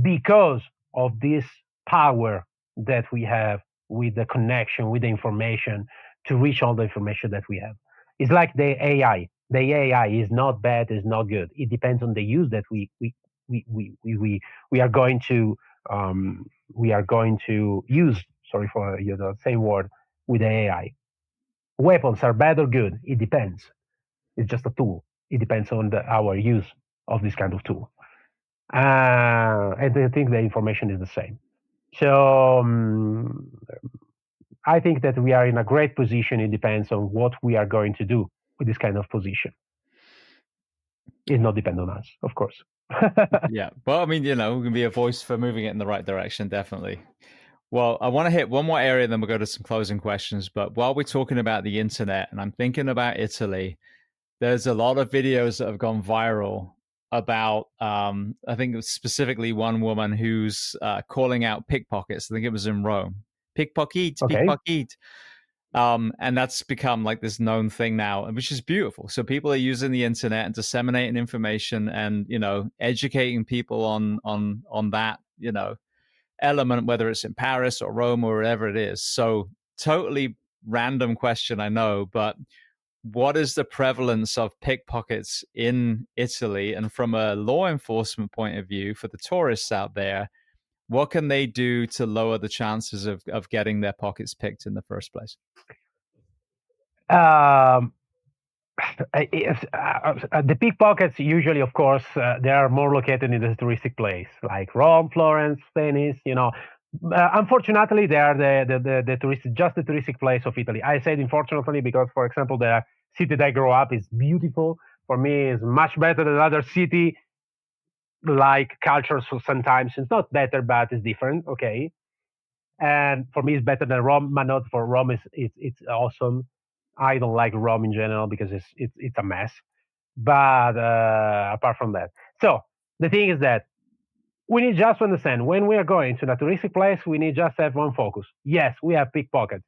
because of this power that we have with the connection, with the information, to reach all the information that we have. It's like the AI. The AI is not bad, is not good. It depends on the use that we are going to use. Sorry for the same word with the AI. weapons are bad or good. It depends. It's just a tool. It depends on our use of this kind of tool. And I think the information is the same. So I think that we are in a great position. It depends on what we are going to do with this kind of position. It not depend on us, of course. Yeah. Well, I mean, we can be a voice for moving it in the right direction, definitely. Well, I want to hit one more area, then we'll go to some closing questions. But while we're talking about the internet, and I'm thinking about Italy, there's a lot of videos that have gone viral about, I think it was specifically one woman who's calling out pickpockets. I think it was in Rome. Pickpocket, Okay. pickpocket. And that's become like this known thing now, which is beautiful. So people are using the internet and disseminating information and, educating people on that, element, whether it's in Paris or Rome or wherever it is. So totally random question, I know, but what is the prevalence of pickpockets in Italy? And from a law enforcement point of view, for the tourists out there, what can they do to lower the chances of getting their pockets picked in the first place? The pickpockets usually, of course, they are more located in the touristic place, like Rome, Florence, Venice. Unfortunately, they are the touristic, just the touristic place of Italy. I said unfortunately because, for example, the city that I grew up is beautiful. For me, is much better than other city. Like culture, so sometimes it's not better, but it's different. Okay, and for me, it's better than Rome. But not for Rome. It's awesome. I don't like Rome in general because it's a mess. But apart from that, so the thing is that we need just to understand when we are going to a touristic place, we need just to have one focus. Yes, we have pickpockets,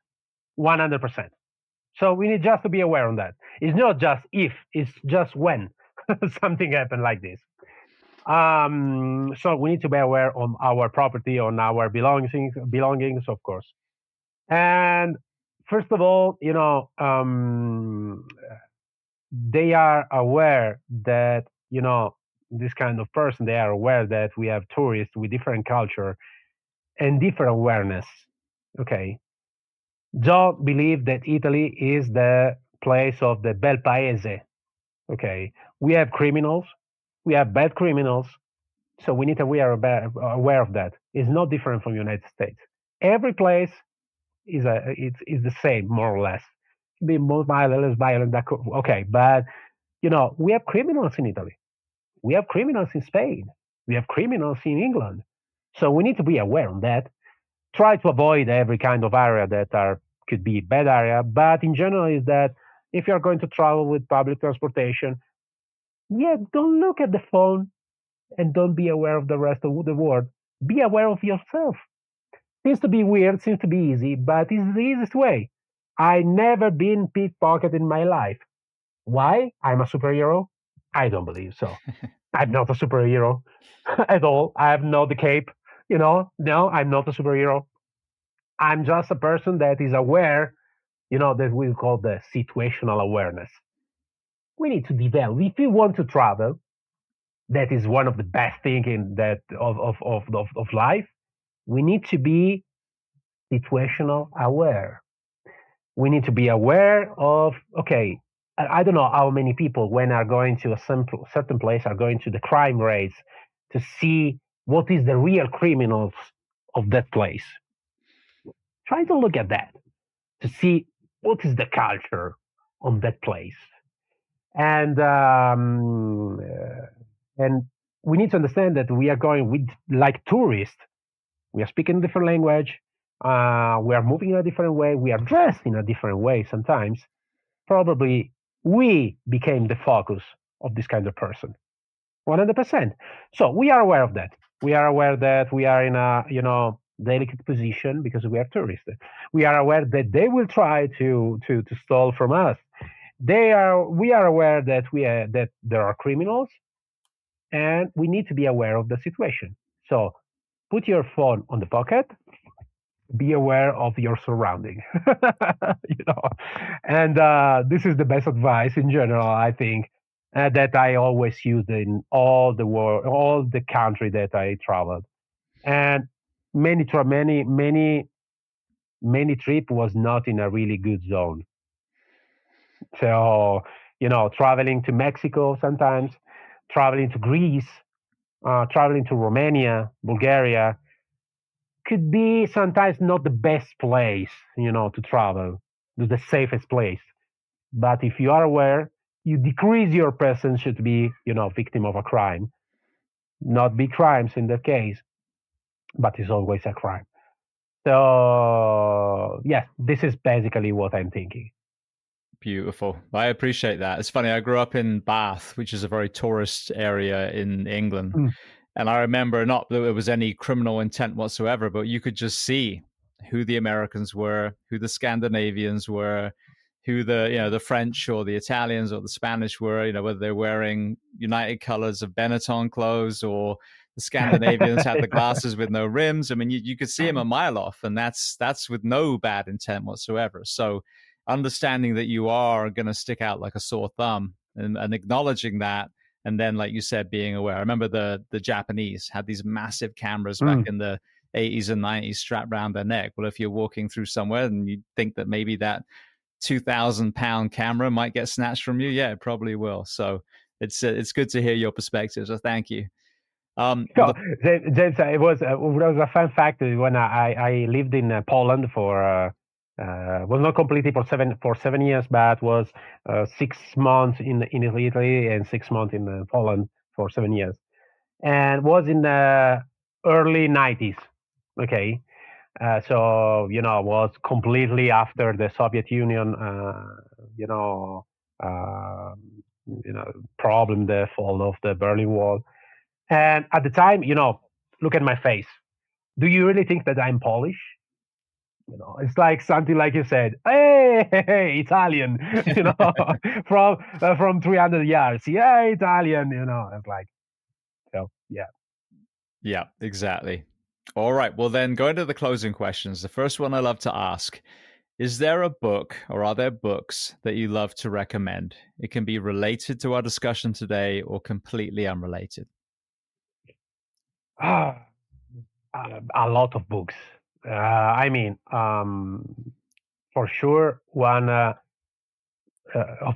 100%. So we need just to be aware on that. It's not just if, it's just when something happened like this. So we need to be aware on our property, on our belongings, of course. And first of all, they are aware that this kind of person. They are aware that we have tourists with different culture and different awareness. Okay, don't believe that Italy is the place of the bel paese. Okay, we have criminals, we have bad criminals, so we need to be aware of that. It's not different from United States. Every place is the same, more or less. Be more violent, less violent. Okay, but we have criminals in Italy. We have criminals in Spain. We have criminals in England. So we need to be aware of that. Try to avoid every kind of area that could be bad area. But in general, is that if you're going to travel with public transportation, yeah, don't look at the phone and don't be aware of the rest of the world. Be aware of yourself. Seems to be weird, seems to be easy, but it's the easiest way. I never been pickpocketed in my life. Why? I'm a superhero? I don't believe so. I'm not a superhero at all. I have not the cape. No, I'm not a superhero. I'm just a person that is aware, that we call the situational awareness. We need to develop. If you want to travel, that is one of the best things in that of life. We need to be situational aware. We need to be aware of, okay, I don't know how many people when are going to a certain place are going to the crime rates to see what is the real criminals of that place. Try to look at that to see what is the culture of that place. And we need to understand that we are going with like tourists. We are speaking a different language. We are moving in a different way. We are dressed in a different way sometimes. Probably we became the focus of this kind of person. 100%. So we are aware of that. We are aware that we are in a delicate position because we are tourists. We are aware that they will try to steal from us. We are aware that that there are criminals, and we need to be aware of the situation. So put your phone on the pocket, be aware of your surrounding. And this is the best advice in general, I think, that I always used in all the world, all the country that I traveled. And many trip was not in a really good zone. So, traveling to Mexico sometimes, traveling to Greece, traveling to Romania, Bulgaria could be sometimes not the best place, to travel, the safest place. But if you are aware, you decrease your presence should be, victim of a crime. Not big crimes in that case, but it's always a crime. So, yes, this is basically what I'm thinking. Beautiful. I appreciate that. It's funny. I grew up in Bath, which is a very tourist area in England. Mm. And I remember not that it was any criminal intent whatsoever, but you could just see who the Americans were, who the Scandinavians were, who the French or the Italians or the Spanish were, whether they're wearing United colors of Benetton clothes or the Scandinavians had the glasses with no rims. I mean, you could see them a mile off, and that's with no bad intent whatsoever. So understanding that you are going to stick out like a sore thumb and acknowledging that, and then like you said, being aware. I remember the Japanese had these massive cameras back in the 80s and 90s strapped around their neck. Well, if you're walking through somewhere and you think that maybe that 2,000-pound camera might get snatched from you, yeah, it probably will. So it's good to hear your perspective, so thank you. So, James, it was a fun fact when I lived in Poland for was not completely for 7 years, but was 6 months in Italy and 6 months in Poland for 7 years, and was in the early 90s. Okay, so was completely after the Soviet Union, you know, uh, problem, the fall of the Berlin Wall. And at the time, look at my face. Do you really think that I'm Polish? It's like something like you said, hey, Italian, from 300 yards. Yeah, Italian, It's like, so, yeah. Yeah, exactly. All right. Well, then going to the closing questions. The first one I love to ask: is there a book or are there books that you love to recommend? It can be related to our discussion today or completely unrelated. Ah, a lot of books. I mean, for sure, one of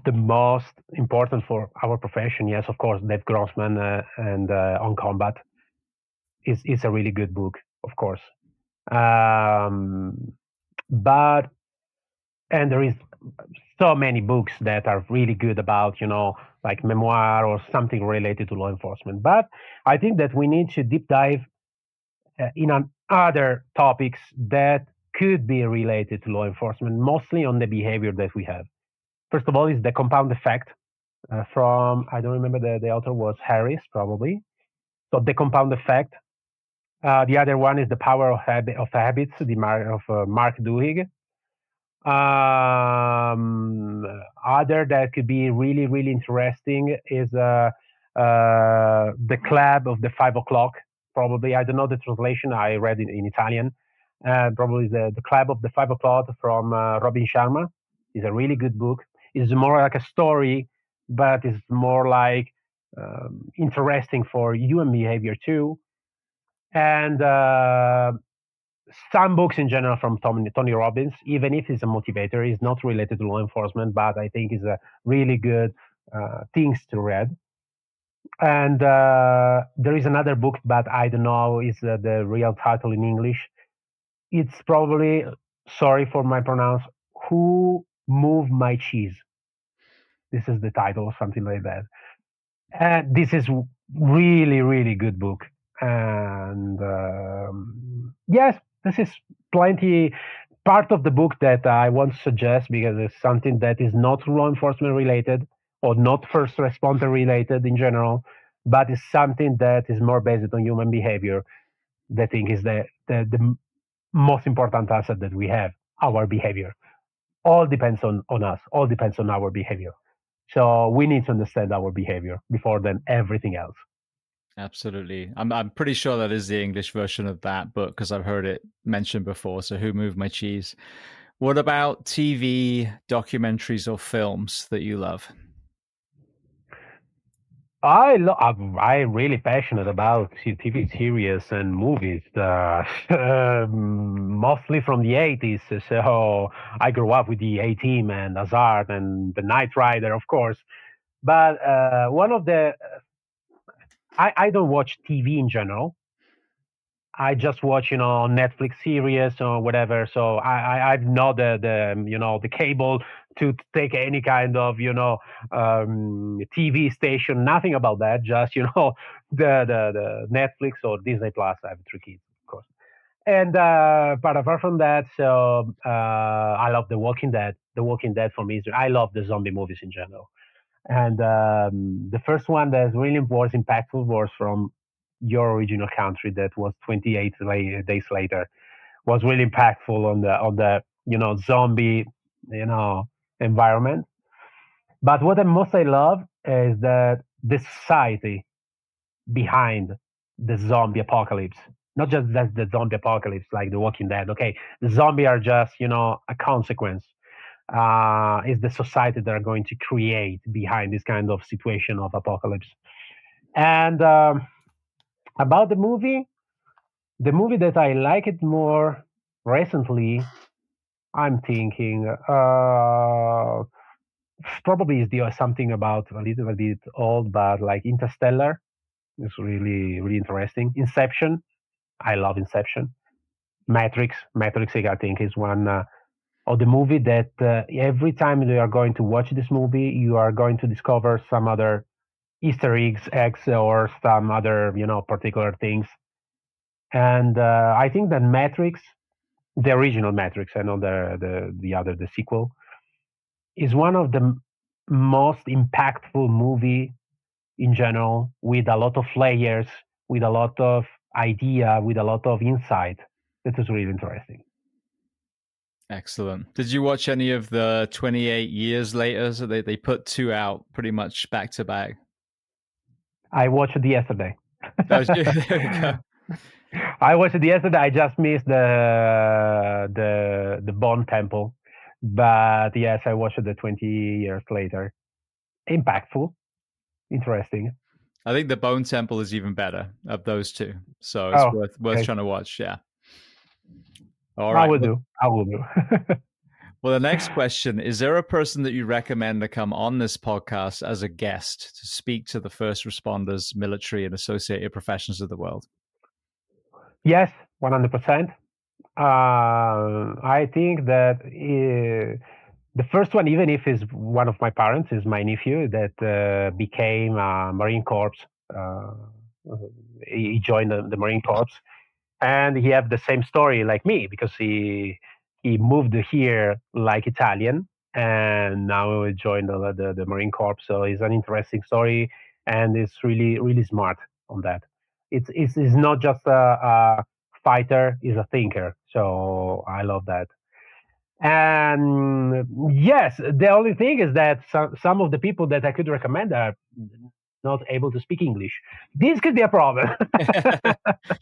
the most important for our profession, yes, of course, Dave Grossman and On Combat is a really good book, of course. Um, but and there is so many books that are really good about, like memoir or something related to law enforcement. But I think that we need to deep dive in on other topics that could be related to law enforcement, mostly on the behavior that we have. First of all, is the compound effect from, I don't remember, the author was Harris, probably. So the compound effect. The other one is the power of habits, of Mark Duhigg. Other that could be really, really interesting is the Club of the 5 o'clock. Probably, I don't know the translation. I read it in Italian. Probably the Club of the 5 o'clock from Robin Sharma is a really good book. It's more like a story, but it's more like interesting for human behavior too. And some books in general from Tony Robbins, even if he's a motivator, is not related to law enforcement, but I think is a really good things to read. And there is another book, but I don't know is the real title in English. It's probably, sorry for my pronounce, Who Moved My Cheese? This is the title or something like that. And this is really, really good book. And yes, this is plenty part of the book that I want to suggest because it's something that is not law enforcement related or not first responder related in general, but it's something that is more based on human behavior. That I think is the most important asset that we have, our behavior. All depends on us, all depends on our behavior. So we need to understand our behavior before then everything else. Absolutely. I'm pretty sure that is the English version of that book because I've heard it mentioned before. So Who Moved My Cheese? What about TV, documentaries, or films that you love? I'm really passionate about TV series and movies, mostly from the 80s. So I grew up with the A-Team and Hazard and the Knight Rider, of course. But one of the I don't watch TV in general. I just watch, Netflix series or whatever. So I've not the cable to take any kind of, TV station. Nothing about that. Just, the Netflix or Disney Plus. I have three kids, of course. And but apart from that, so I love The Walking Dead. The Walking Dead for me is I love the zombie movies in general. And the first one that really was impactful was from your original country. That was 28 days later. Was really impactful on the zombie you know environment. But what I love is that the society behind the zombie apocalypse. Not just that the zombie apocalypse like The Walking Dead. Okay, the zombie are just a consequence. Is the society that are going to create behind this kind of situation of apocalypse. And about the movie that I like it more recently, I'm thinking probably is the something about a little bit old, but like Interstellar is really really interesting. Inception, I love Inception. Matrix, I think is one of the movie that every time you are going to watch this movie, you are going to discover some other Easter eggs, or some other particular things. And I think that Matrix, the original Matrix, I know the other the sequel, is one of the most impactful movie in general, with a lot of layers, with a lot of idea, with a lot of insight. That is really interesting. Excellent. Did you watch any of the 28 years later? So they put two out pretty much back to back. I watched it yesterday. That was good. There we go. I watched it yesterday. I just missed the Bond Temple, but yes, I watched it the 20 years later. Impactful, interesting. I think the Bone Temple is even better of those two. So it's Oh, worth okay. trying to watch. Yeah. All I right. will do. I will do. Well, the next question is there a person that you recommend to come on this podcast as a guest to speak to the first responders, military, and associated professions of the world? Yes, 100%. I think that the first one, even if is one of my parents, is my nephew that became Marine Corps. Uh, he joined the Marine Corps, and he have the same story like me because he moved here like Italian, and now he joined the Marine Corps. So it's an interesting story, and it's really really smart on that. It's not just a fighter; he's a thinker. So I love that. And yes, the only thing is that some of the people that I could recommend are not able to speak English. This could be a problem.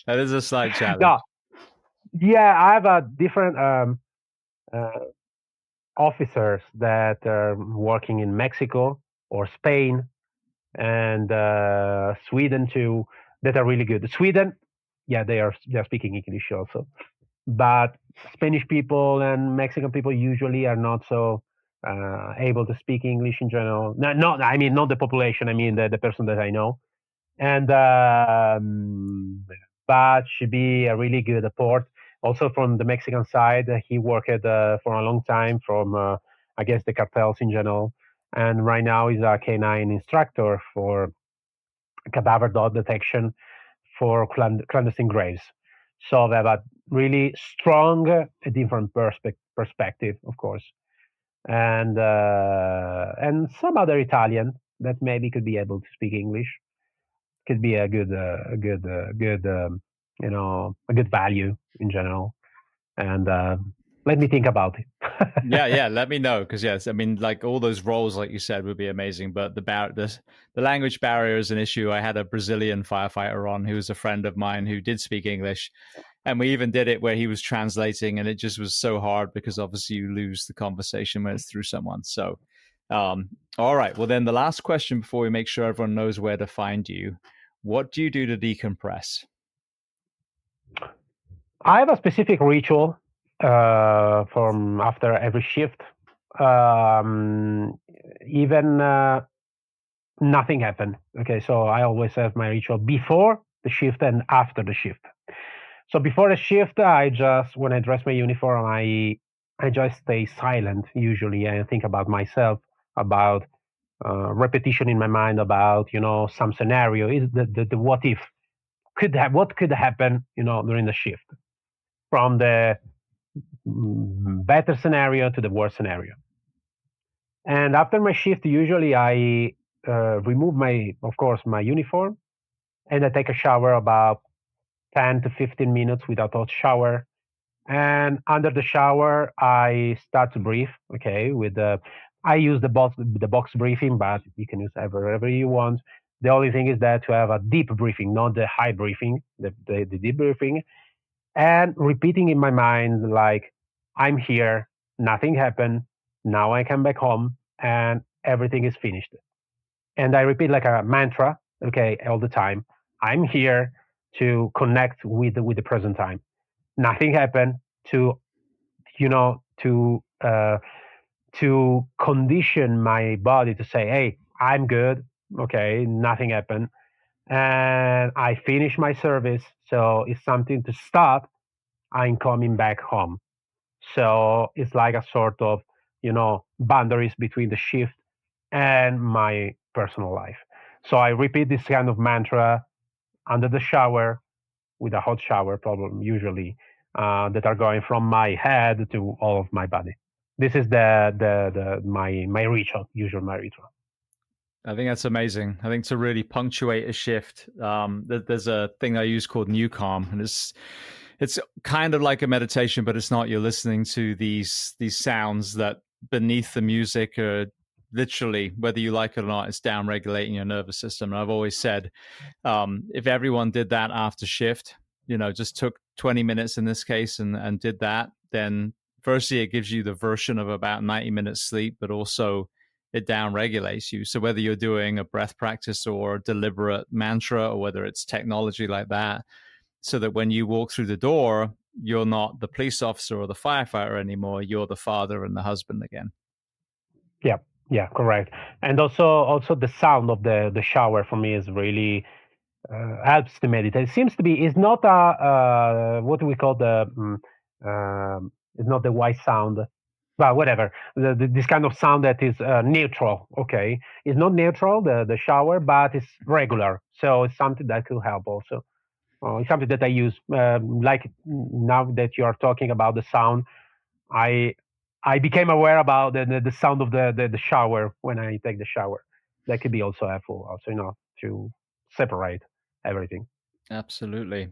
That is a slight challenge. No, yeah, I have a different uh, officers that are working in Mexico or Spain and Sweden too that are really good. Sweden, yeah, they're speaking English also, but Spanish people and Mexican people usually are not so able to speak English in general. Not I mean not the population. I mean the person that I know, and but should be a really good support. Also from the Mexican side, he worked for a long time from against the cartels in general, and right now he's a canine instructor for cadaver dog detection for clandestine graves. So they have a really strong, different perspective, of course, and some other Italian that maybe could be able to speak English could be a good value in general. And let me think about it. Yeah. Let me know because yes, I mean, like all those roles, like you said, would be amazing. But the language barrier is an issue. I had a Brazilian firefighter on who was a friend of mine who did speak English, and we even did it where he was translating, and it just was so hard because obviously you lose the conversation when it's through someone. So All right. Well, then the last question before we make sure everyone knows where to find you. What do you do to decompress? I have a specific ritual from after every shift. Um, even nothing happened. Okay, so I always have my ritual before the shift and after the shift. So before the shift, I just when I dress my uniform, I just stay silent. Usually, I think about myself, about repetition in my mind, about some scenario. Is the what if what could happen during the shift from the better scenario to the worst scenario. And after my shift, usually I remove of course, my uniform, and I take a shower about 10 to 15 minutes without hot shower. And under the shower, I start to breathe. Okay, I use the box breathing, but you can use whatever you want. The only thing is that to have a deep breathing, not the high breathing, the deep breathing, and repeating in my mind like I'm here, nothing happened, now I come back home and everything is finished. And I repeat like a mantra, okay, all the time. I'm here to connect with the present time. Nothing happened to you know to condition my body to say, hey, I'm good, okay, nothing happened, and I finish my service. So it's something to stop. I'm coming back home. So it's like a sort of, boundaries between the shift and my personal life. So I repeat this kind of mantra under the shower with a hot shower, probably usually, that are going from my head to all of my body. This is my ritual, usual my ritual. I think that's amazing. I think to really punctuate a shift, there's a thing I use called New Calm, and it's kind of like a meditation, but it's not. You're listening to these sounds that beneath the music are literally, whether you like it or not, it's down regulating your nervous system. And I've always said, if everyone did that after shift, just took 20 minutes in this case and did that, then firstly, it gives you the version of about 90 minutes sleep, but also it down regulates you. So whether you're doing a breath practice or deliberate mantra, or whether it's technology like that, so that when you walk through the door, you're not the police officer or the firefighter anymore. You're the father and the husband again. Yeah, yeah, correct. And also the sound of the shower for me is really helps to meditate. It seems to be it's not a what do we call it's not the white sound, but whatever. This kind of sound that is neutral. Okay, it's not neutral the shower, but it's regular. So it's something that could help also. It's something that I use. Like now that you are talking about the sound, I I became aware about the sound of the shower when I take the shower. That could be also helpful. Also, to separate everything. Absolutely.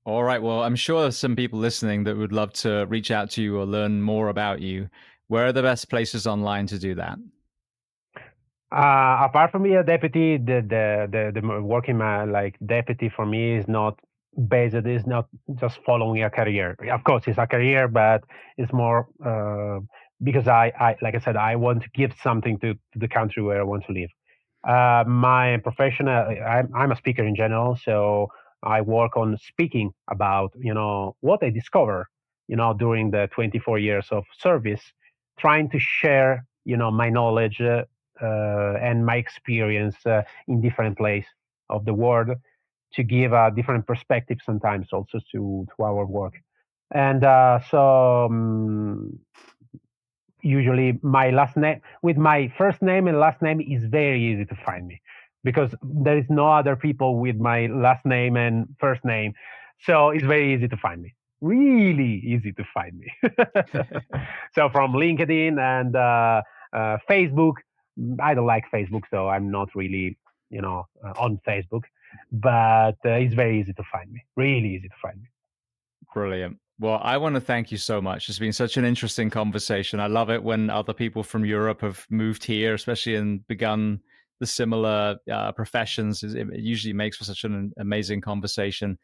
All right. Well, I'm sure there's some people listening that would love to reach out to you or learn more about you. Where are the best places online to do that? Apart from being a deputy, the working man like deputy for me is not based. Is not just following a career. Of course, it's a career, but it's more because I like I said, I want to give something to the country where I want to live. My profession, I'm a speaker in general, so I work on speaking about what I discover during the 24 years of service, trying to share my knowledge and my experience in different places of the world to give a different perspective sometimes also to our work. And usually my last name with my first name and last name is very easy to find me because there is no other people with my last name and first name, so it's very easy to find me, really easy to find me. So from LinkedIn and Facebook. I don't like Facebook, so I'm not really on Facebook, but it's very easy to find me, really easy to find me. Brilliant. Well, I want to thank you so much. It's been such an interesting conversation. I love it when other people from Europe have moved here, especially and begun the similar professions. It usually makes for such an amazing conversation.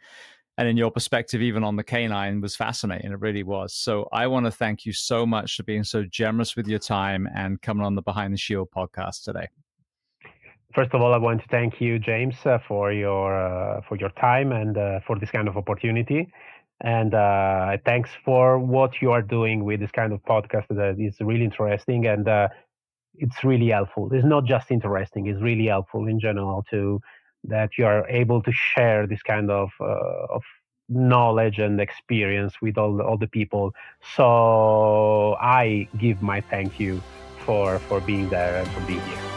and in your perspective, even on the canine, was fascinating. It really was. So I want to thank you so much for being so generous with your time and coming on the Behind the Shield podcast today. First of all, I want to thank you, James, for your time and for this kind of opportunity. And thanks for what you are doing with this kind of podcast that is really interesting and it's really helpful. It's not just interesting; it's really helpful in general too. That you are able to share this kind of knowledge and experience with all the people. So I give my thank you for being there and for being here.